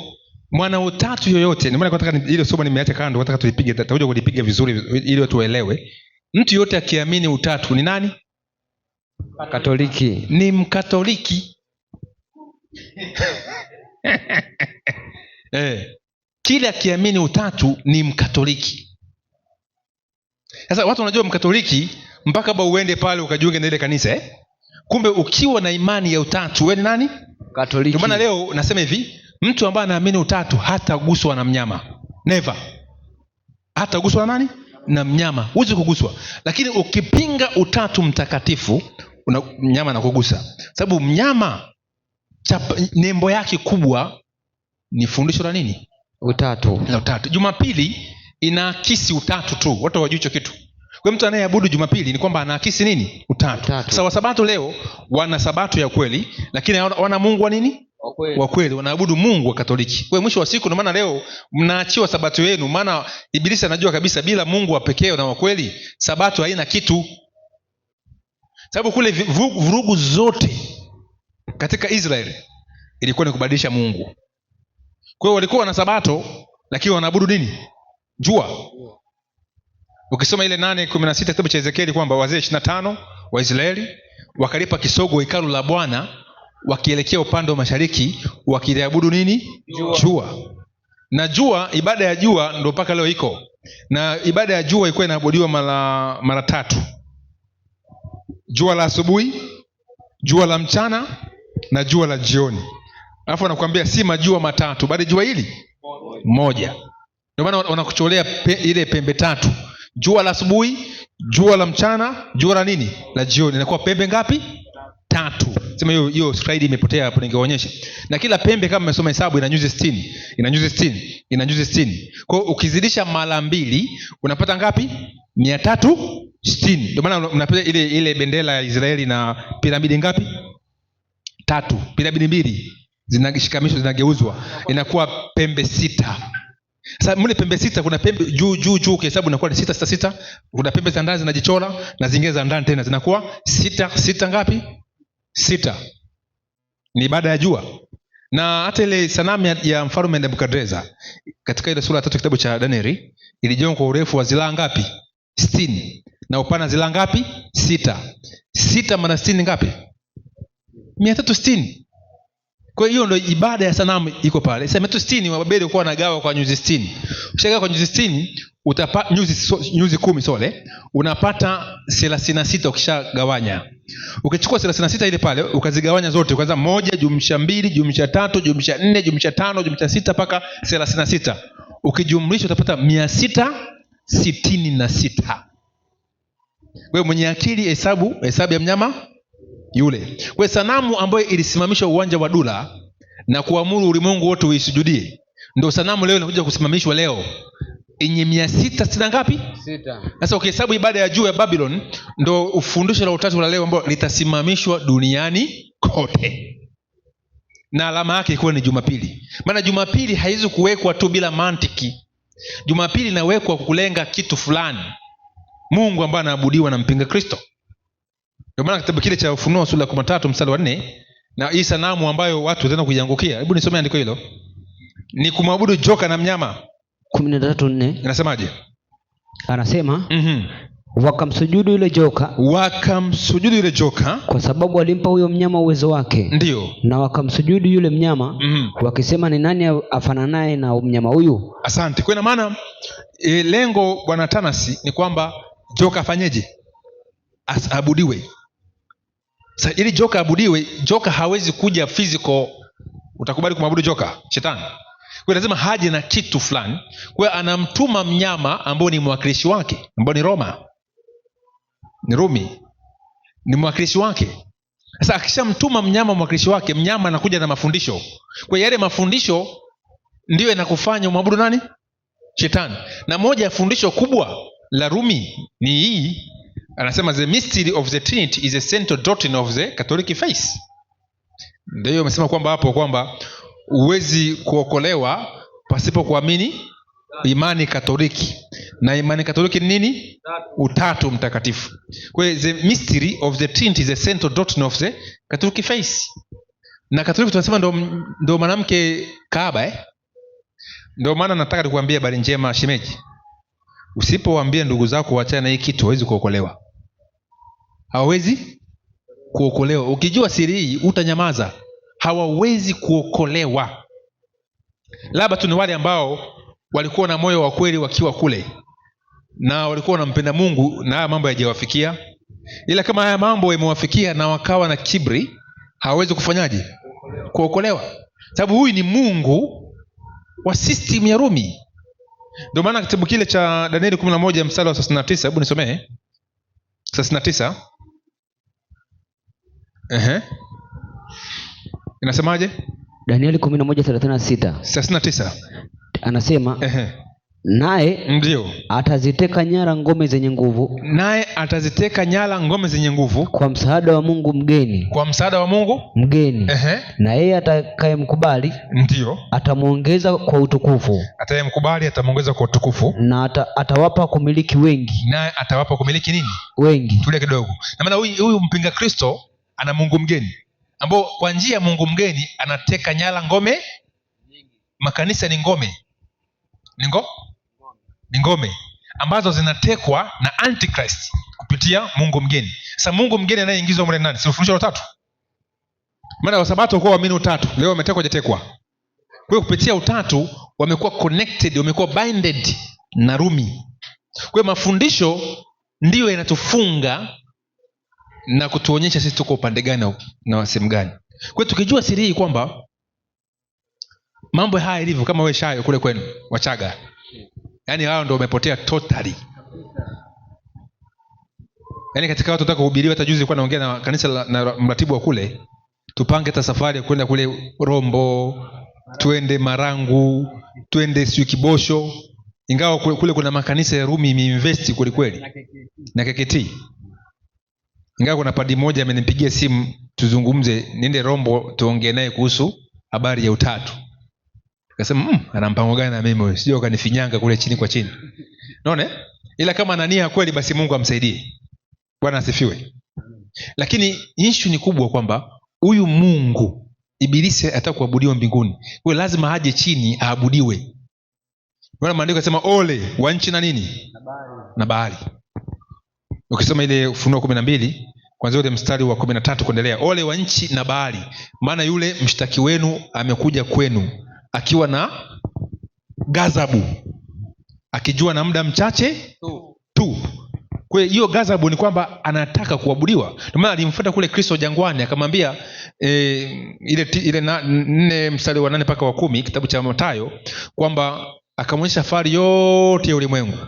mwana utatu yoyote, ndio maana nataka ile somo nimeacha kando, nataka tulipige, tutakuja kulipiga vizuri ili watu waelewe. Mtu yote akiamini utatu ni nani? Katoliki. Ni Mkatoliki. Kile akiamini utatu ni Mkatoliki. Sasa watu wanajua Mkatoliki mpaka ba uende pale ukajiunge na ile kanisa Kumbe ukiwa na imani ya utatu wewe ni nani? Katoliki. Ndio maana leo nasema hivi, mtu ambaye anaamini utatu hataguswa na mnyama. Never. Hataguswa na nani? Na mnyama. Huwezi kuguswa. Lakini ukipinga utatu mtakatifu, mnyama anakugusa. Sababu mnyama nembo yake kubwa ni fundisho la nini? Utatu. La utatu. Jumapili inaakisi utatu tu. Watu hawajui hicho kitu. Kwa mtu anayeabudu Jumapili ni kwamba anaakisi nini? Utatu. Sasa Wasabato leo wana Sabato ya kweli, lakini wana Mungu wa nini? Wa kweli. Wanaabudu Mungu wa Katoliki. Kwa mwisho wa siku ndio maana leo mnaachiwa Sabato yenu, maana Ibilisi anajua kabisa bila Mungu wa pekee na wa kweli Sabato haina kitu. Sababu kule vurugu zote katika Israeli ilikuwa ni kubadilisha Mungu. Kwa hiyo walikuwa na Sabato lakini wanaabudu nini? Jua. Ukisoma ile 8:16 kitabu cha Ezekieli kwamba wazee 25 wa Israeli wakalipa kisogo hekalu la Bwana wakielekea upande wa mashariki wakiliabudu nini? Jua. Na jua, ibada ya jua ndio mpaka leo iko. na ibada ya jua ilikuwa inaabudiwa mara 3: jua la asubuhi, jua la mchana na jua la jioni. Alafu anakuambia si majua matatu bali jua hili moja. Ndio maana wanakucholea ile pembe 3: jua la asubuhi, jua la mchana, jua la nini, la jioni. Inakuwa pembe ngapi? 3. Sema hiyo slide imepotea hapo, ningeonyesha. Na kila pembe kama umesoma hesabu ina nyuzi 60, ina nyuzi 60, ina nyuzi 60. Kwa hiyo ukizidisha mara 2 unapata ngapi? 360. Ndio maana unapata ile bendera ya Israeli na piramidi ngapi? 3. Piramidi 2 zinashikamishwa, zinageuzwa, inakuwa pembe 6. Sasa mle pembe 6 kuna pembe juu kihesabu inakuwa ni 666. Kuna pembe za ndani zinajichora na zingine za ndani tena zinakuwa 6 ngapi? 6. Ni ibada ya jua. Na hata ile sanamu ya mfalme Nebukadreza katika ile sura ya 3 kitabu cha Danieli ilijengwa kwa urefu wa zilaa ngapi? 60. Na upana zilaa ngapi? 6. 6 mara 60 ngapi? 360. Kwa hiyo ndio ibada ya sanamu iko pale. Sasa 360 Wababeli walikuwa wanagawa kwa nyuzi 60. Ukishagawa kwa nyuzi 60 utapata nyuzi 10 unapata 36 ukishagawanya. Ukichukua 36 ile pale ukazigawanya zote, kwanza 1 jumlisha 2 jumlisha 3 jumlisha 4 jumlisha 5 jumlisha 6 mpaka 36. Ukijumlisha utapata 666. Wewe mwenye akili hesabu ya mnyama yule. Kwa sanamu ambayo ilisimamishwa uwanja wa Dura na kuamuru ulimwengu wote uisujudie, ndio sanamu leo inakuja kusimamishwa leo yenye 660 ngapi? 6. Sasa ukihesabu ibada ya juu ya Babylon, ndio ufundisho la utatu la leo ambao litasimamishwa duniani kote. Na alama yake ikuwa ni Jumapili. Maana Jumapili haiwezi kuwekwa tu bila mantiki. Jumapili inawekwa kulenga kitu fulani, Mungu ambaye anaabudiwa na mpinga Kristo. Ndio maana kitabu kile cha Ufunuo sura ya 13 mstari wa 4, na hii sanamu ambayo watu wataenda kuiangukia. Hebu nisome andiko hilo. Ni kumwabudu joka na mnyama. 13:4. Inasemaje? Anasema wakamsujudu yule joka kwa sababu walimpa huyo mnyama uwezo wake. Ndio. Na wakamsujudu yule mnyama wakisema, ni nani afananaye na mnyama huyu? Asante. Kwa maana lengo Bwana Tanasi ni kwamba joka afanyeje? Abudiwe. Sasa ili joka abudiwe, joka hawezi kuja physical. Utakubali kumwabudu joka? Shetani. Kwa lazima haje na kitu fulani. Kwa anamtuma mnyama ambao ni mwakilishi wake, ambao ni Rumi. Ni mwakilishi wake. Sasa akishamtuma mnyama mwakilishi wake, mnyama anakuja na mafundisho. Kwa yale mafundisho ndio yanakufanya umwabudu nani? Shetani. Na moja ya fundisho kubwa la Rumi ni hii. Anasema the mystery of the Trinity is a central doctrine of the Catholic faith. Ndio hiyo amesema kwamba hapo kwamba huwezi kuokolewa pasipo kuamini imani Katoliki. Na imani Katoliki ni nini? Utatu Mtakatifu. Kwa hiyo the mystery of the Trinity is a central doctrine of the Catholic faith. Na Katoliki tunasema ndo mwanamke kahaba Ndio maana nataka nikuambie habari njema shemeji. Usipowaambia ndugu zako waachane na hii kitu, hawezi kuokolewa. Hawezi kuokolewa. Ukijua siri hii utanyamaza. Hawawezi kuokolewa. Labda tu ni wale ambao walikuwa na moyo wa kweli wakiwa kule, na walikuwa wanampenda Mungu na haya mambo hayajawafikia. Ila kama haya mambo yamewafikia na wakawa na kibri, hawawezi kufanyaje? Kuokolewa. Sababu huyu ni Mungu wa system ya Rumi. Ndio maana kitabu kile cha Danieli 11 mstari wa 39, hebu nisomee 39. Inasemaje? Danieli 11:36. 39. Anasema naye ndio ataziteka nyara ngome zenye nguvu. Naye ataziteka nyara ngome zenye nguvu kwa msaada wa Mungu mgeni. Kwa msaada wa Mungu mgeni. Na yeye atakayemkubali ndio atamuongeza kwa utukufu. Atakayemkubali atamuongeza kwa utukufu. Na atawapa kumiliki wengi. Naye atawapa kumiliki nini? Wengi. Tulia kidogo. Na maana huyu mpinga Kristo ana Mungu mgeni, ambao kwa njia ya Mungu mgeni anateka nyara ngome. Makanisa ni ngome. Ni ngome ambazo zinatekwa na Antichrist kupitia Mungu mgeni. Sasa Mungu mgeni anayeingizwa mle nani? Si ufundisho la utatu? Maana Wasabato kwa waamini utatu, leo wametekwa hajatekwa. Kwa hiyo kupitia utatu wamekuwa connected, wamekuwa binded na Rumi. Kwa hiyo mafundisho ndiyo yanatufunga na kutuonyesha sisi tuko upande gani na sehemu gani. Kwa hiyo tukijua siri hii kwamba mambo haya ilivyo, kama wewe Shayo kule kwenu Wachaga, yaani hao ndio wamepotea totally. Yaani katika watu wataka kuhubiriwa, hata juzi nilikuwa naongea na kanisa na mratibu wa kule, tupange hata safari ya kwenda kule Rombo, twende Marangu, twende Siu Kibosho, ingawa kule kuna makanisa ya Rumi imeinvest kweli kweli na KKT. Ingawa kuna padi moja amenipigia simu tuzungumze, niende Rombo tuongee naye kuhusu habari ya utatu. Akasema ana mpango gani na mimi, sio akanifinyanga kule chini kwa chini. Unaona? Ila kama ana nia kweli, basi Mungu amsaidie. Bwana asifiwe. Lakini issue ni kubwa kwamba huyu Mungu, Ibilisi ataka kuabudiwa mbinguni. Kwa lazima aje chini aabudiwe. Bwana maandiko yanasema ole wa nchi na nini? Na bahari. Ukisoma ile Ufunuo 12 kuanzia ule mstari wa 13 kuendelea, ole wa nchi na bahari, maana yule mshtaki wenu amekuja kwenu akiwa na ghadhabu, akijua na muda mchache tu. Kwa hiyo ghadhabu ni kwamba anataka kuabudiwa. Ndio maana alimfuata kule Kristo jangwani, akamwambia ile 4 mstari wa 8 mpaka wa 10 kitabu cha Mathayo, kwamba akamwonyesha safari yote ya ulimwengu,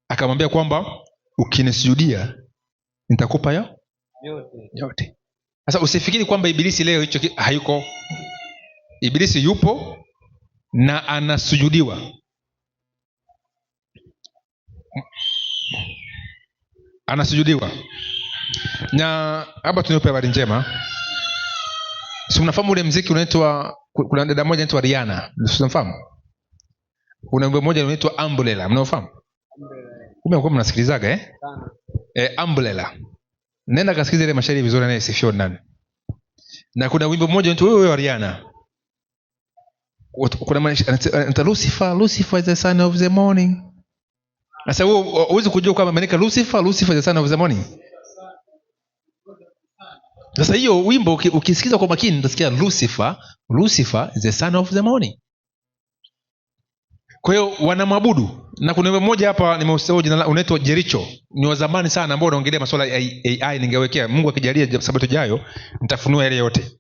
akamwambia kwamba ukinisujudia nitakupa yote. Sasa usifikiri kwamba Ibilisi leo hicho hayuko. Ibilisi yupo na anasujudiwa. Anasujudiwa. Na hapa tunayopewa habari njema. Si mnafahamu ule muziki unaitwa, kuna dada moja anaitwa Rihanna, mnafahamu? Kuna wimbo mmoja unaitwa Umbrella, mnaofahamu? Kumbe mnasikilizaga Umbrella. Nenda kasikiliza ile mashairi vizuri, naye sifio nani. Na kuna wimbo mmoja unaitwa wewe wa Rihanna. Kuna anaitwa Lucifer is the son of the morning. Sasa wewe huwezi kujua kwamba maana Lucifer is the son of the morning. Sasa hiyo wimbo ukisikiza kwa makini utasikia Lucifer is the son of the morning. Kwa hiyo wanamwabudu. Na kuna wimbo mmoja hapa nimeusahau jina lake, unaitwa Jericho. Ni wa zamani sana ambao unaongelea masuala ya AI. Ningewekea, Mungu akijalia sabato ijayo nitafunua ile yote.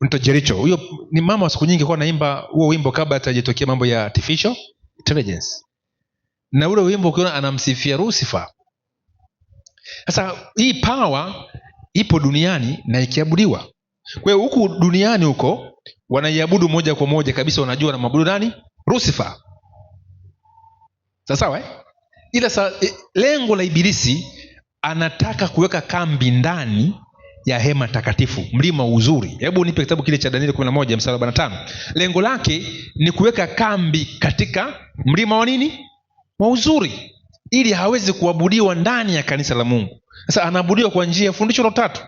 Unaitwa Jericho. Huyo ni mama wa siku nyingi kwa naimba huo wimbo kabla hatajitokea mambo ya artificial intelligence. Na ule wimbo ukiona anamsifia Lucifer. Sasa hii power ipo duniani na ikiabudiwa. Kwa hiyo huku duniani huko wanaiabudu moja kwa moja kabisa, wanajua na maabudu nani? Lucifer. Sawa ila lengo la Ibilisi anataka kuweka kambi ndani ya hema takatifu, mlima uzuri. Hebu nipe kitabu kile cha Danieli 11 mstari wa 45. Lengo lake ni kuweka kambi katika mlima wa nini? Wa uzuri, ili hawezi kuabudiwa ndani ya kanisa la Mungu. Sasa anaabudiwa kwa njia ya fundisho la utatu.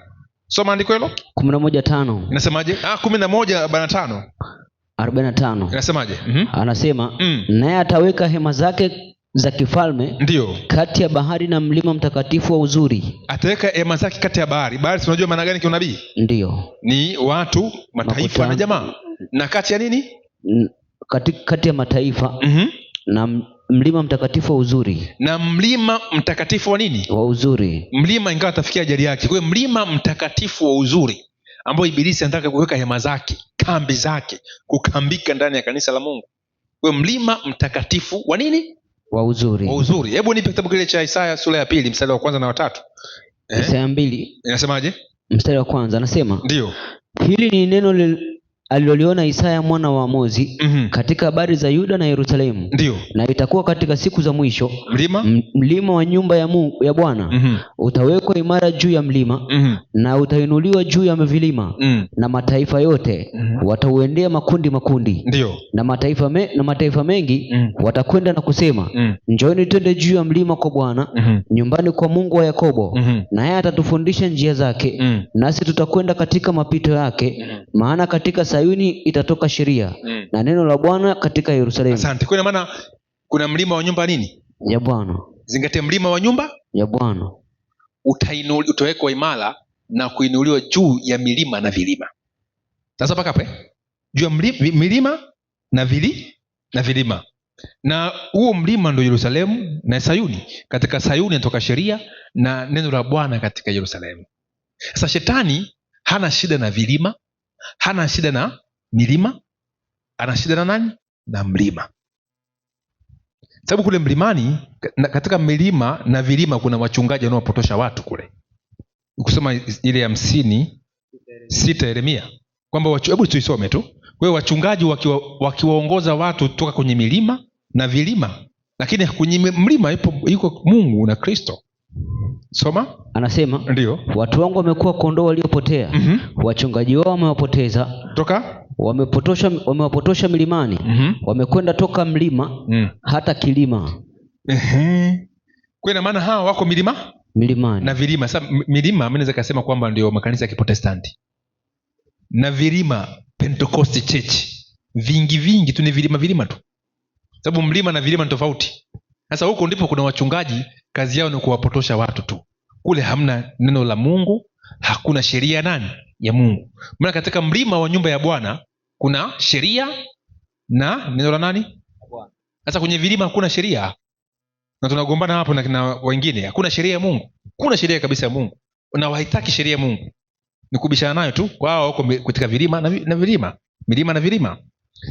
Soma andiko hilo 11:5. Inasemaje? 11:45. 45. Inasemaje? Anasema naye ataweka hema zake za kifalme ndio kati ya bahari na mlima mtakatifu wa uzuri. Ataweka hema zake kati ya bahari. Bahari tunajua maana gani kiunabii? Ndio. Ni watu, mataifa na jamaa. Na kati ya nini? Kati ya mataifa. Na mlima mtakatifu wa uzuri. Na mlima mtakatifu wa nini? Wa uzuri. Mlima ingawa atafikia ajali yake. Kwa hiyo mlima mtakatifu wa uzuri ambao Ibilisi anataka kuweka hema zake, kambi zake, kukambika ndani ya kanisa la Mungu. Kwa mlima mtakatifu wa nini? Wa uzuri. Wa uzuri. Hebu nipe kitabu kile cha Isaya sura ya 2 mstari wa 1 na wa 3. Isaya 2. Inasemaje? Mstari wa 1 anasema, ndio. Hili ni neno aliloliona Isaya mwana wa Amozi katika habari za Yuda na Yerusalemu. Ndio. Na itakuwa katika siku za mwisho, mlima wa nyumba ya Mungu ya Bwana utawekwa imara juu ya mlima na utainuliwa juu ya vilima na mataifa yote watauendea makundi. Ndio. Na mataifa mengi watakwenda na kusema, njooni twende juu ya mlima kwa Bwana, nyumbani kwa Mungu wa Yakobo, naye atatufundisha njia zake, nasi tutakwenda katika mapito yake, maana katika Sayuni itatoka sheria na neno la Bwana katika Yerusalemu. Asante. Kwa maana kuna mlima wa nyumba nini? Ya Bwana. Zingatia, mlima wa nyumba ya Bwana utawekwa imara na kuinuliwa juu ya milima na vilima. Sasa paka hapo juu ya milima na vilima. na huo mlima ndo Yerusalemu na Sayuni. Katika Sayuni inatoka sheria na neno la Bwana katika Yerusalemu. Sasa shetani hana shida na vilima, hana shida na milima, ana shida na nani? Na mlima. Sababu kule mlimani, katika milima na vilima kuna wachungaji wanaopotosha watu kule. Ukisoma ile 56 Yeremia kwamba hebu tuisome tu. Kwa hiyo wachungaji wakiwaongoza watu toka kwenye milima na vilima, lakini kwenye mlima yuko Mungu na Kristo. Soma. Anasema ndio, watu wangu wamekuwa kondoo waliopotea. Wachungaji wao wamewapoteza toka, wamewapotosha milimani. Wamekwenda toka mlima hata kilima. Kwa ina maana hawa wako milimani na vilima. Sasa milima mimi naweza kusema kwamba ndio makanisa ya Kiprotestanti, na vilima Pentecost Church vingi tu ni vilima tu, sababu mlima na vilima ni tofauti. Sasa huko ndipo kuna wachungaji kazi yao ni kuwapotosha watu tu. Kule hamna neno la Mungu, hakuna sheria nani ya Mungu. Maana katika mlima wa nyumba ya Bwana kuna sheria na neno la nani? Bwana. Sasa kwenye vilima hakuna sheria, na tunagombana hapo na wengine. Hakuna sheria ya Mungu, kuna sheria kabisa ya Mungu, na waitaki sheria ya Mungu, ni kubishana nayo tu. Wao wako katika vilima na vilima, milima na vilima.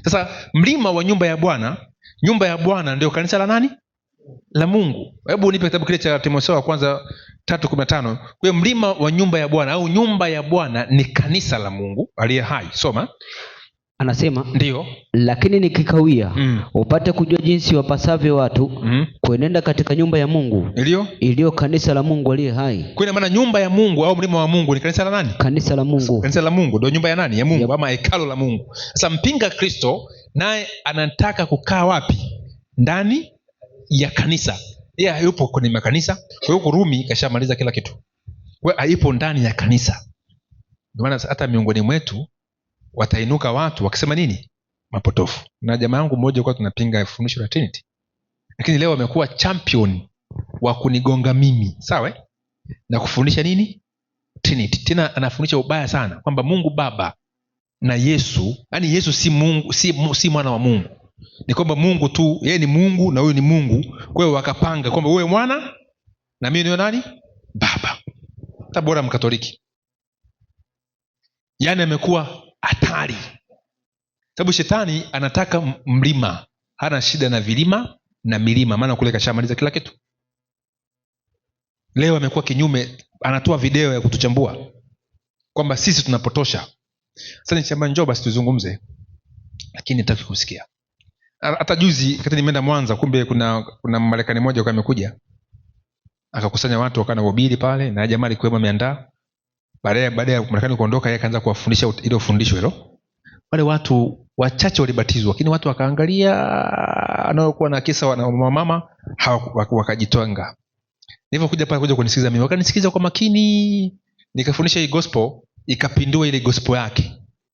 Sasa mlima wa nyumba ya Bwana ndio kanisa la nani? La Mungu. Hebu nipe kitabu kile cha Timotheo wa kwanza 3:15. Kwa hiyo mlima wa nyumba ya Bwana au nyumba ya Bwana ni kanisa la Mungu aliye hai. Soma. Anasema ndio, lakini nikikawia upate kujua jinsi wapasavyo watu kuenenda katika nyumba ya Mungu iliyo kanisa la Mungu aliye hai. Kwa maana nyumba ya Mungu au mlima wa Mungu ni kanisa la nani? Kanisa la Mungu. Kanisa la Mungu ndio nyumba ya nani? Ya Mungu, ama hekalo la Mungu. Sasa mpinga Kristo naye anataka kukaa wapi? Ndani ya kanisa. Yeye hayupo kwenye makanisa. Kwa hiyo Rumi kashamaliza kila kitu. Kwa hiyo hayupo ndani ya kanisa. Ndio maana hata miongoni mwetu watainuka watu wakisema nini? Mapotofu. Na jamaa yangu mmoja kwa tunapinga fundisho la Trinity, lakini leo amekuwa champion wa kunigonga mimi, sawa, na kufundisha nini? Trinity. Tena anafundisha ubaya sana kwamba Mungu Baba na Yesu, yani Yesu si Mungu, si mwana wa Mungu. Ni kwamba Mungu tu, yeye ni Mungu na huyu ni Mungu. Kwa hiyo wakapanga kwamba wewe mwana na mimi ni nani? Baba. Hata bora Mkatoliki. Yaani amekuwa hatari. Sababu shetani anataka mlima, hana shida na vilima na milima, maana kule kashamaliza kila kitu. Leo amekuwa kinyume, anatoa video ya kutuchambua kwamba sisi tunapotosha. Sasa nichamba njoo basi tuzungumze, lakini nitaki kusikia. Hata juzi wakati nimeenda Mwanza, kumbe kuna Marekani mmoja kwa amekuja akakusanya watu wakana wahubiri pale, na jamaa alikuwa ameandaa. Baada ya Marekani kuondoka, yeye akaanza kuwafundisha ile fundisho hilo. Wale watu wachache walibatizwa, lakini watu wakaangalia anaokuwa na kisa na mama wakajitwanga. Nilipokuja pale kuja kunisikiza mimi, wakanisikiza kwa makini, nikafundisha hii gospel, ikapindua ile gospel yake,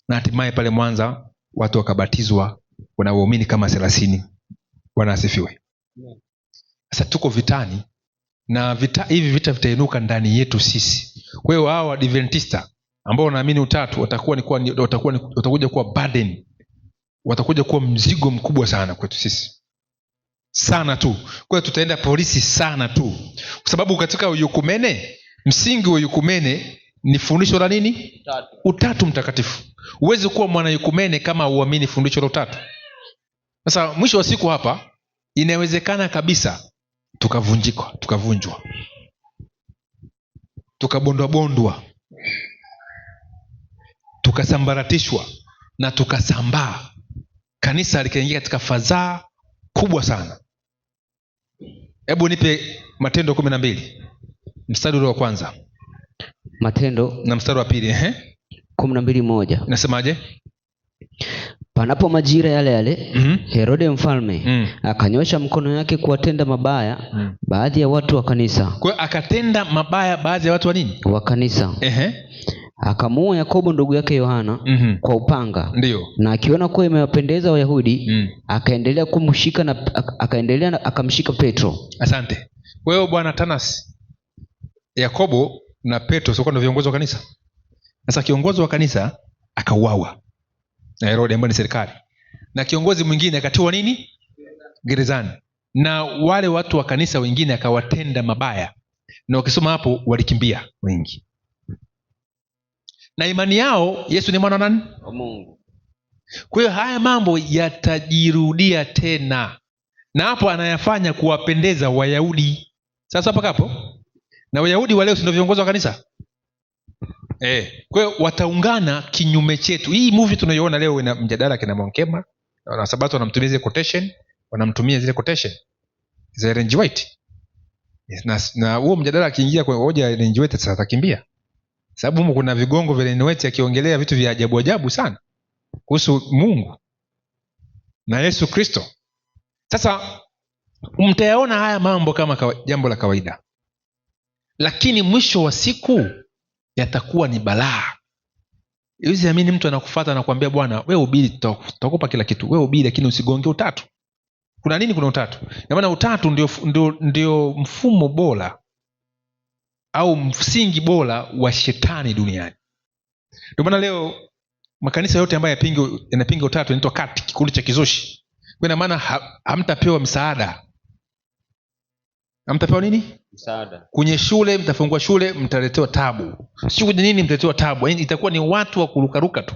na hatimaye pale Mwanza watu wakabatizwa, wana waumini kama 30. Bwana asifiwe. Sasa tuko vitani, na hivi vita vitainuka ndani yetu sisi. Kwa hiyo hao Adventista ambao wanaamini utatu watakuja kuwa burden, watakuja kuwa mzigo mkubwa sana kwetu sisi, sana tu. Kwa hiyo tutaenda polisi sana tu, kwa sababu katika uyukumene, msingi wa uyukumene ni fundisho la nini? Utatu mtakatifu. Huwezi kuwa mwana yukumene kama uamini fundisho la utatu. Sasa mwisho wa siku hapa inawezekana kabisa tukavunjwa, tukabondwa, tukasambaratishwa na tukasambaa, kanisa likaingia katika fadhaa kubwa sana. Hebu nipe Matendo 12 mstari wa kwanza. Matendo na mstari wa pili 12:1. Nasemaje? Panapo majira yale Herode mfalme akanyosha mkono yake kuwatenda mabaya baadhi ya watu wa kanisa. Kwa hiyo akatenda mabaya baadhi ya watu wa nini? Wa kanisa. Akamuua Yakobo ndugu yake Yohana kwa upanga. Ndio. Na akiona kuwa imewapendeza Wayahudi akaendelea kumshika na akamshika Petro. Asante. Kwa hiyo bwana Tanas, Yakobo na Petro sio ndio viongozi wa kanisa? Sasa kiongozi wa kanisa akauawa na Herode ambaye ni serikali, na kiongozi mwingine akatiwa nini? gerezani, na wale watu wa kanisa wengine akawatenda mabaya, na wakisoma hapo walikimbia wengi, na imani yao Yesu ni mwana wa nani? Wa Mungu. Kwa hiyo haya mambo yatajirudia tena, na hapo anayafanya kuwapendeza Wayahudi. Sasa mpaka hapo, na Wayahudi wa leo si ndio viongozi wa kanisa? Kwa hiyo wataungana kinyume chetu. Hii movie tunayoona leo ina mjadala kina Mwankema na Sabato, wanamtumia zile quotation, wanamtumia zile quotation za Ellen G. White, na huo mjadala akiingia kwa hoja ya Ellen G. White sasa atakimbia, sababu huko kuna vigongo vya Ellen White akiongelea vitu vya ajabu ajabu sana kuhusu Mungu na Yesu Kristo. Sasa mtayaona haya mambo kama jambo la kawaida, lakini mwisho wa siku yatakuwa ni balaa. Usiamini mtu anakufuata na kuambia bwana wewe ubiri, tutakupa kila kitu, wewe ubiri, lakini usigonge utatu. Kuna nini? Kuna utatu. Na maana utatu ndio mfumo bora au msingi bora wa shetani duniani. Ndio maana leo makanisa yote ambayo yanapinga utatu yanaitwa kati, kikundi cha kizushi. Kwa maana hamtapewa msaada. Hamtapewa nini? Msaada. Kwenye shule mtafungua shule, mtaletewa tabu. Sio kwenye nini mtaletewa tabu. Yaani itakuwa ni watu wa kurukaruka tu.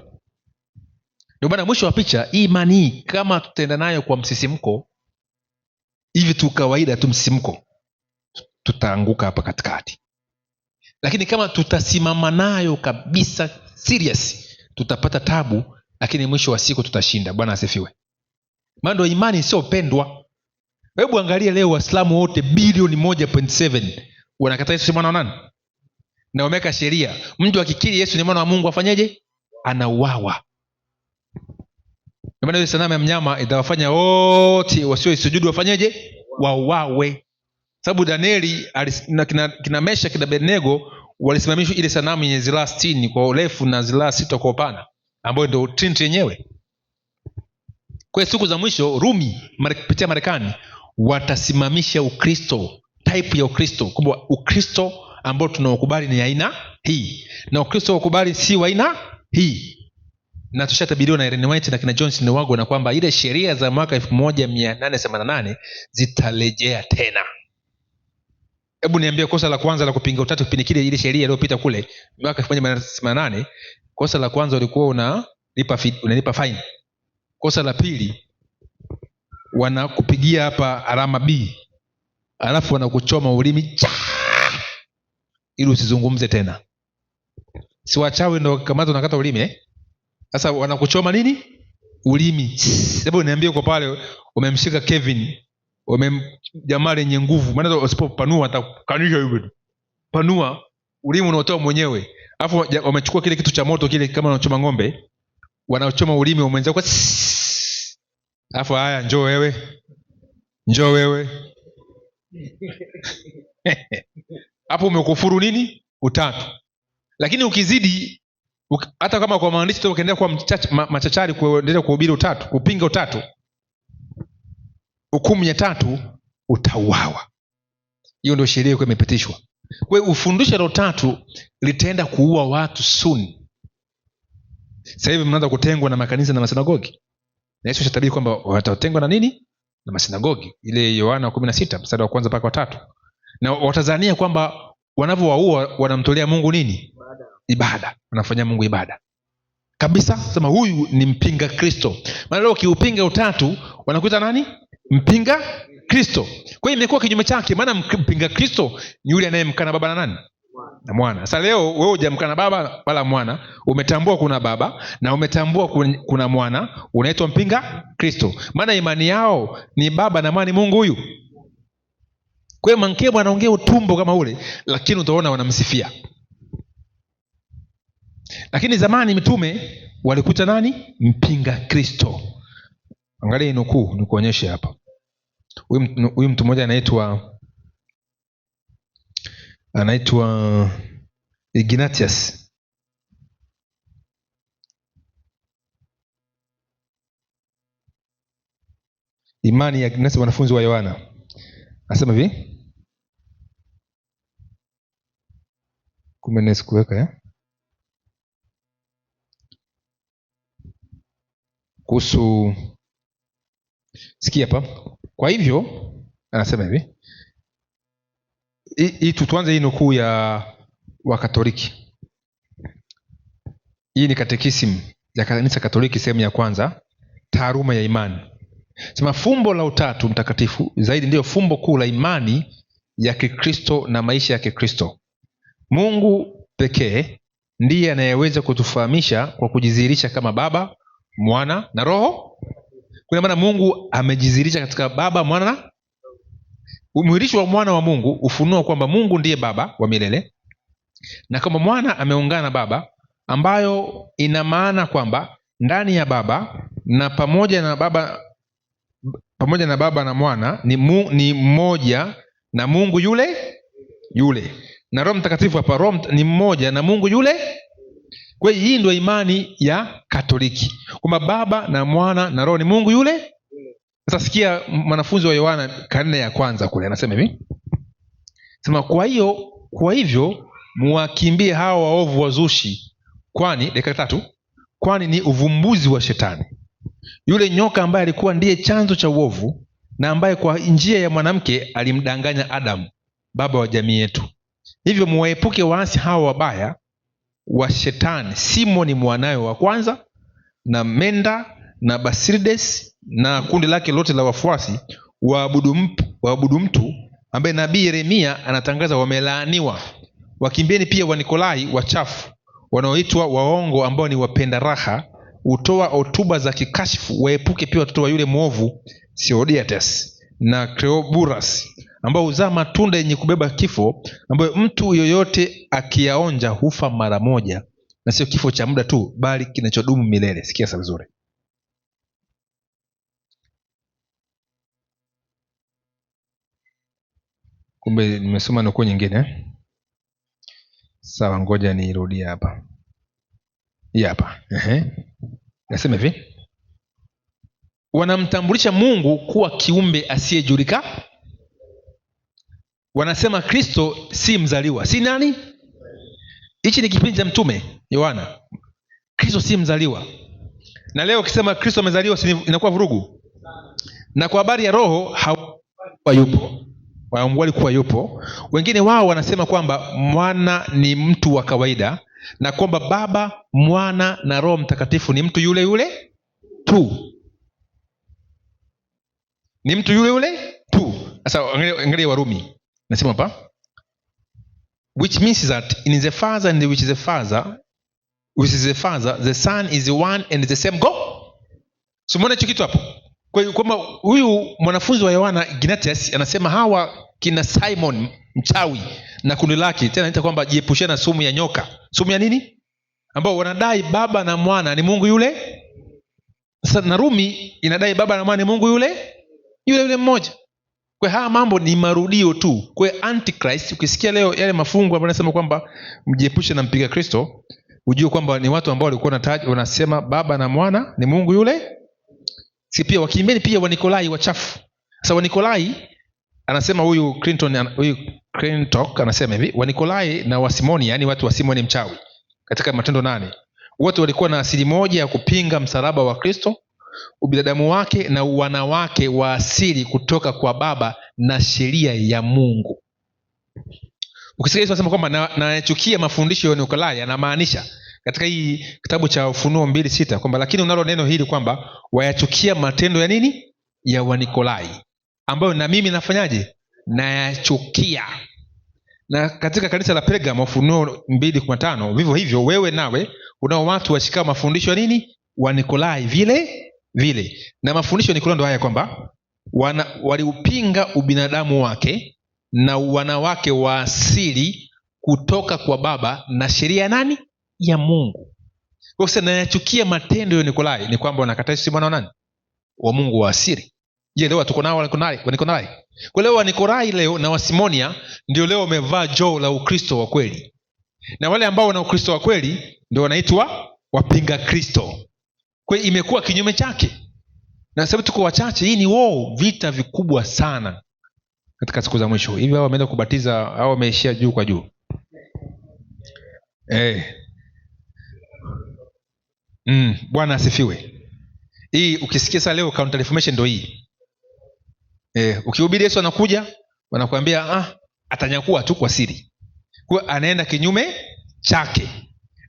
Ndio maana mwisho wa picha, hii imani hii kama tutaenda nayo kwa msisimko hivi tu kawaida tu msisimko, tutaanguka hapa katikati. Lakini kama tutasimama nayo kabisa serious, tutapata tabu, lakini mwisho wa siku tutashinda. Bwana asifiwe. Maana ndio imani sio pendwa. Hebu angalia leo Waislamu wote bilioni 1.7 wanakataa Yesu ni mwana wa nani? Na wameweka sheria, mtu akikiri Yesu ni mwana wa Mungu afanyeje? Anauawa. Kwa maana hiyo sanamu ya mnyama itawafanya wote wasioisujudu wafanyeje? Wauawe. Sababu Danieli kina Mesha kina Abednego walisimamishwa ile sanamu yenye zilaa 60 kwa urefu na zilaa 6 kwa upana, ambayo ndio Trinity yenyewe. Kwa siku za mwisho Rumi kupitia Marekani watasimamisha Ukristo, type ya Ukristo, kwamba Ukristo ambao tunaokubali ni aina hii na Ukristo wa ukubali si wa aina hii. Na tushatabiriwa na Ellen White na kina Johnson Wago na kwamba ile sheria za mwaka 1888 zitarejea tena. Hebu niambie, kosa la kwanza la kupinga utatu kipindi kile, ile sheria iliyopita kule mwaka 1888, kosa la kwanza ulikuwa unalipa fine. Kosa la pili wanakupigia hapa alama B, alafu wanakuchoma ulimi ili usizungumze tena. Si wachawi ndio kama unakata ulimi Sasa wanakuchoma nini? Ulimi. Hebu niambie, uko pale umemshika Kevin, jamaa lenye nguvu, maana usipopanua atakanisha hivi. Panua ulimi unaotoa mwenyewe. Alafu wamechukua kile kitu cha moto kile, kama wanachoma ng'ombe, wanachoma ulimi wa mwenzako. Alafu haya, njoo wewe. Hapo umekufuru nini? Utatu. Lakini ukizidi, hata kama kwa maandishi tu ukaendelea kwa machachari kuendelea kuhubiri utatu, kupinga utatu, hukumu ya tatu, utauawa. Hiyo ndio sheria ilikuwa imepitishwa. Kwa hiyo ufundisho la utatu litaenda kuua watu soon. Sasa hivi mnaanza kutengwa na makanisa na masinagogi. Na Yesu shatabiri kwamba watatengwa na nini? Na masinagogi. Ile Yohana 16 mstari wa kwanza mpaka wa 3. Na watazania kwamba wanavyowaua wanamtolea Mungu nini? Ibada. Wanafanyia Mungu ibada. Kabisa, sema huyu ni mpinga Kristo. Maana leo ukiupinga utatu wanakuita nani? Mpinga Kristo. Kwa hiyo imekuwa kinyume chake, maana mpinga Kristo ni yule anayemkana Baba na nani? Na Mwana. Sasa leo wewe hujamkana Baba wala Mwana, umetambua kuna Baba na umetambua kuna Mwana, unaitwa mpinga Kristo. Maana imani yao ni Baba na Mwana Mungu huyu. Kwa hiyo Mankebo anaongea utumbo kama ule, lakini utaona wanamsifia. Lakini zamani mitume walikuta nani? Mpinga Kristo. Angalia nukuu nikuonyeshe hapa. Huyu mtu mmoja anaitwa Ignatius. Imani ya Ignatius, wanafunzi wa Yohana. Anasema hivi. Kumbe sikuweka kuhusu, sikia hapa. Kwa hivyo anasema hivi, hii tuanze hii nukuu ya Wakatoliki. Hii ni katekisimu ya Kanisa Katoliki sehemu ya kwanza, taaluma ya imani. Sema fumbo la Utatu Mtakatifu zaidi ndiyo fumbo kuu la imani ya Kikristo na maisha ya Kikristo. Mungu pekee ndiye anayeweza kutufahamisha kwa kujidhihirisha kama Baba, Mwana na Roho. Kwa maana Mungu amejidhihirisha katika Baba, Mwana na umwilisho wa Mwana wa Mungu ufunua kwamba Mungu ndiye Baba wa milele, na kama Mwana ameungana na Baba, ambayo ina maana kwamba ndani ya Baba na pamoja na Baba na Mwana ni mmoja na Mungu yule na Roho Mtakatifu hapa Roho ni mmoja na Mungu yule. Kwa hiyo hii ndio imani ya Katoliki, kwamba Baba na Mwana na Roho ni Mungu yule. Sasa sikia mwanafunzi wa Yohana karne ya kwanza kule anasema hivi, sema kwa hivyo muwakimbie hao waovu wazushi, kwani dakika 3, kwani ni uvumbuzi wa Shetani, yule nyoka ambaye alikuwa ndiye chanzo cha uovu na ambaye kwa njia ya mwanamke alimdanganya Adamu, baba wa jamii yetu. Hivyo muwaepuke waasi hao wabaya wa Shetani, Simoni mwanawe wa kwanza na Menda na Basilides na kundi lake lote la wafuasi waabudu mtu ambaye nabii Yeremia anatangaza wamelaaniwa. Wakimbieni pia Wanikolai wachafu wanaoitwa waongo, ambao ni wapenda raha, hutoa hotuba za kikashifu. Waepuke pia watoto wa yule mwovu Theodiates na Cleoburas, ambao huzaa matunda yenye kubeba kifo, ambayo mtu yoyote akiyaonja hufa mara moja, na sio kifo cha muda tu, bali kinachodumu milele. Sikia sasa vizuri. Kumbe nimesoma nukuu nyingine. Sawa, ngoja nirudie hapa. Hii hapa. Nasema hivi, wanamtambulisha Mungu kuwa kiumbe asiyejulikana. Wanasema Kristo si mzaliwa. Si nani? Hichi ni kipindi cha Mtume Yohana. Kristo si mzaliwa. Na leo ukisema Kristo amezaliwa inakuwa vurugu. Na kwa habari ya Roho hayupo. Walikuwa yupo. Wengine wao wanasema kwamba Mwana ni mtu wa kawaida na kwamba Baba, Mwana na Roho Mtakatifu ni mtu yule yule tu. Ni mtu yule yule tu. Sasa angalia Warumi. Nasema hapa, which means that in the Father and which is the Father, the Son is the one and the same God. So mbona hicho kitu hapo? Kwa hiyo kwamba huyu mwanafunzi wa Yohana Ignatius anasema hawa kina Simon mchawi na kundi lake, tena anaita kwamba jiepusheni na sumu ya nyoka. Sumu ya nini? Ambao wanadai Baba na Mwana ni Mungu yule. Sasa na Rumi inadai Baba na Mwana ni Mungu yule mmoja. Kwa haya mambo ni marudio tu. Kwa Antichrist, ukisikia leo yale mafungu ambayo yanasema kwamba mjiepushe na mpiga Kristo, ujue kwamba ni watu ambao walikuwa wanasema Baba na Mwana ni Mungu yule. Si pia wakimbieni pia Wanikolai wachafu. Sasa Wanikolai anasema huyu Clinton anasema hivi, Wanikolai na Wasimoni, yani watu wa Simoni mchawi, katika Matendo 8, wote walikuwa na asili moja ya kupinga msalaba wa Kristo, ubinadamu wake na wanawake wa asili kutoka kwa Baba na sheria ya Mungu. Ukisikia Yesu anasema kwamba nayachukia mafundisho ya Wanikolai, anamaanisha katika hii kitabu cha Ufunuo 2:6 kwamba lakini unalo neno hili kwamba wayachukia matendo ya nini? Ya Wanikolai, ambayo na mimi nafanyaje? Nayachukia. Na katika kanisa la Pergamo Ufunuo 2:15 vivyo hivyo wewe nawe unao watu washikao mafundisho ya nini? Wanikolai vile. Na mafundisho ya Nikolai ndio haya kwamba waliupinga ubinadamu wake na wanawake wa asili kutoka kwa Baba na sheria ya nani? Ya Mungu. Kwa sababu nayachukia matendo ya Nikolai ni kwamba wanakataa si mwana wa nani? Wa Mungu wa asili. Je, leo tuko nao Wanikolai? Kwa leo Wanikolai leo na Wasimonia ndio leo wamevaa joo la Ukristo wa kweli. Na wale ambao wana Ukristo wa kweli ndio wanaitwa wapinga Kristo. Kwa hiyo imekuwa kinyume chake. Na sababu tuko wachache, hii ni vita vikubwa sana katika siku za mwisho. Hivi hao wameenda kubatiza au wameishia juu kwa juu? Bwana asifiwe. Hii ukisikia sasa leo counter reformation ndio hii. Ukihubiri Yesu anakuja, wanakuambia atanyakua tu kwa siri. Kwa anaenda kinyume chake.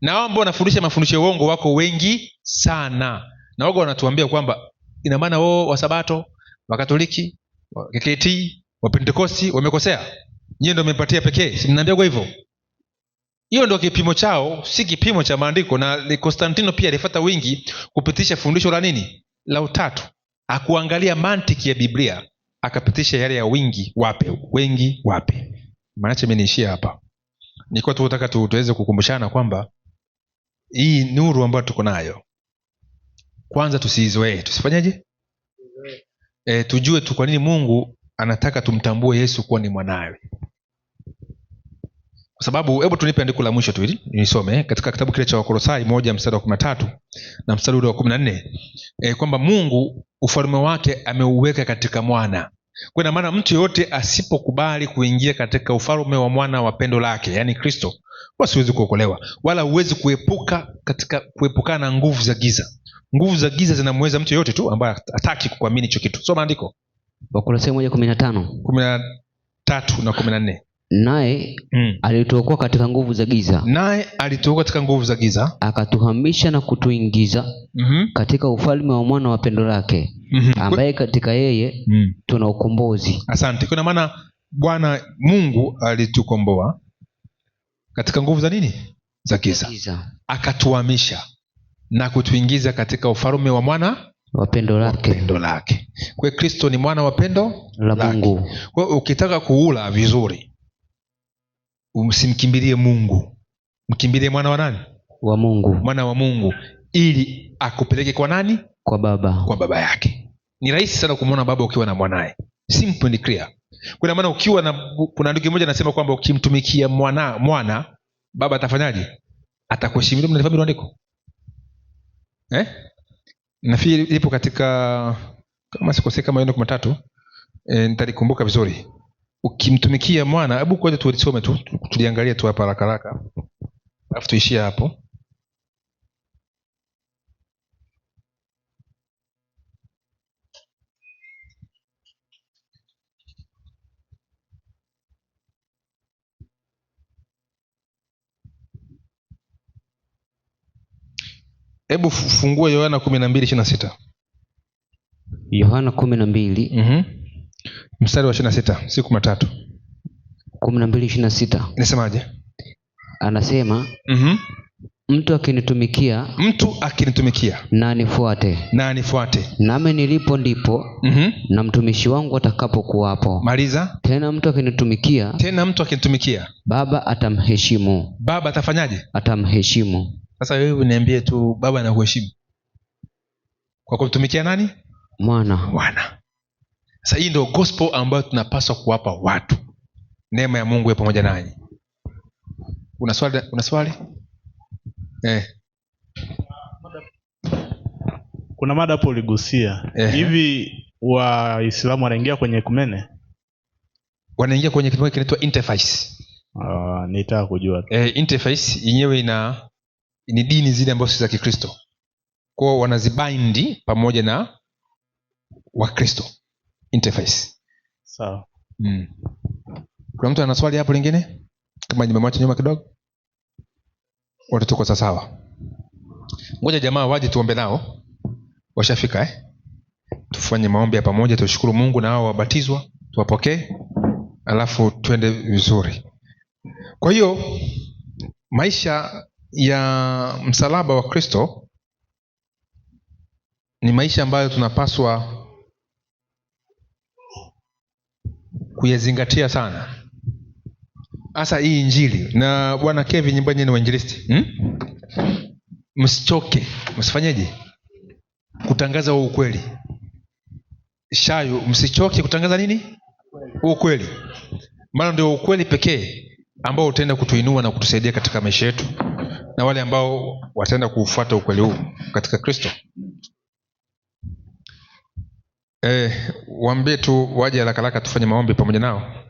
Na wao ambao wanafundisha mafundisho ya uongo wako wengi sana. Na wao wanatuambia kwamba ina maana wao wa Sabato, wa Katoliki, wa KKT, wa Pentekosti wamekosea. Nyinyi ndio mmepatia pekee. Si mnaambia kwa hivyo? Hiyo ndio kipimo chao, si kipimo cha maandiko. Na Konstantino pia alifuata wingi kupitisha fundisho la nini? La utatu. Akuangalia mantiki ya Biblia, akapitisha yale ya wingi wape, wengi wape. Maana mimi niishia hapa. Nilikuwa tu nataka tuweze kukumbushana kwamba hii nuru ambayo tuko nayo, kwanza tusiizoee. Tusifanyaje? Tujue tu kwa nini Mungu anataka tumtambue Yesu kuwa ni mwanawe. Kwa sababu hebu tunipe andiko la mwisho tu ili nisome katika kitabu kile cha Wakolosai 1:13 na mstari ule wa 14, kwamba Mungu ufalme wake ameuweka katika mwana. Kwa ina maana mtu yote asipokubali kuingia katika ufalme wa mwana wa pendo lake, yani Kristo, wasiwezi kuokolewa, wala huwezi kuepukana na nguvu za giza. Nguvu za giza zinamweza mtu yote tu ambaye hataki kuamini hicho kitu. Soma andiko. Wakolosai 1:15, 13 na 14. Naye alituokoa katika nguvu za giza. Naye alituokoa katika nguvu za giza, akatuhamisha na kutuingiza katika ufalme wa mwana wa pendo lake, ambaye katika yeye tuna ukombozi. Asante. Kwa maana Bwana Mungu alitukomboa katika nguvu za nini? Za giza. Akatuhamisha na kutuingiza katika ufalme wa mwana wa pendo lake. Kwa Kristo ni mwana wa pendo la Mungu. Kwa ukitaka kuula vizuri, usimkimbilie Mungu, mkimbilie mwana wa nani? Wa Mungu. Mwana wa Mungu, ili akupeleke kwa nani? Kwa baba yake. Ni rahisi sana kumwona baba ukiwa na mwanae. Simple and clear. Kwa maana ukiwa na, kuna andiko moja anasema kwamba ukimtumikia mwana baba atafanyaje? Atakuheshimu. Mnafahamu andiko? Nafikiri ipo katika, kama sikosei, kama neno 13, nitalikumbuka vizuri. Ukimtumikia mwana, hebu kwanza tulisome tu, tuliangalia tu hapa haraka alafu tuishie hapo. Hebu fungua Yohana 12:26. Yohana 12 mstari wa 26, siku 3. 12:26. Nisemaje? Anasema mtu akinitumikia na anifuate, nami nilipo ndipo na mtumishi wangu atakapokuwapo. Maliza. Tena mtu akinitumikia Baba atamheshimu. Baba atafanyaje? Atamheshimu. Sasa wewe niambie tu, baba anakuheshimu kwa kumtumikia nani? Mwana. Sasa hii ndio gospel ambayo tunapaswa kuwapa watu. Neema ya Mungu iwe pamoja nanyi. Una swali? Kuna mada hapo uligusia. Hivi Waislamu wanaingia kwenye ekumene? Wanaingia kwenye kitu kinaitwa interface. Nitaka kujua. Interface yenyewe ni dini zile ambazo si za Kikristo. Kwa hiyo wanazibindi pamoja na Wakristo. Interface. Sawa. Kuna mtu ana swali hapo lingine? Kama nimemwacha nyuma kidogo. Wote tuko sawa. Ngoja jamaa waje tuombe nao. Washafika Tufanye maombi ya pamoja, tushukuru Mungu na hao wabatizwa, tuwapokee. Alafu twende vizuri. Kwa hiyo maisha ya msalaba wa Kristo ni maisha ambayo tunapaswa kuyazingatia sana, hasa hii Injili. Na bwana Kevin nyumbani ni wainjilisti, msichoke, msifanyeje kutangaza ukweli. Shayo, msichoke kutangaza nini? Ukweli. Maana ndio ukweli pekee ambao utaenda kutuinua na kutusaidia katika maisha yetu, na wale ambao wataenda kuufuata ukweli huu katika Kristo. Waambie tu waje haraka tufanye maombi pamoja nao.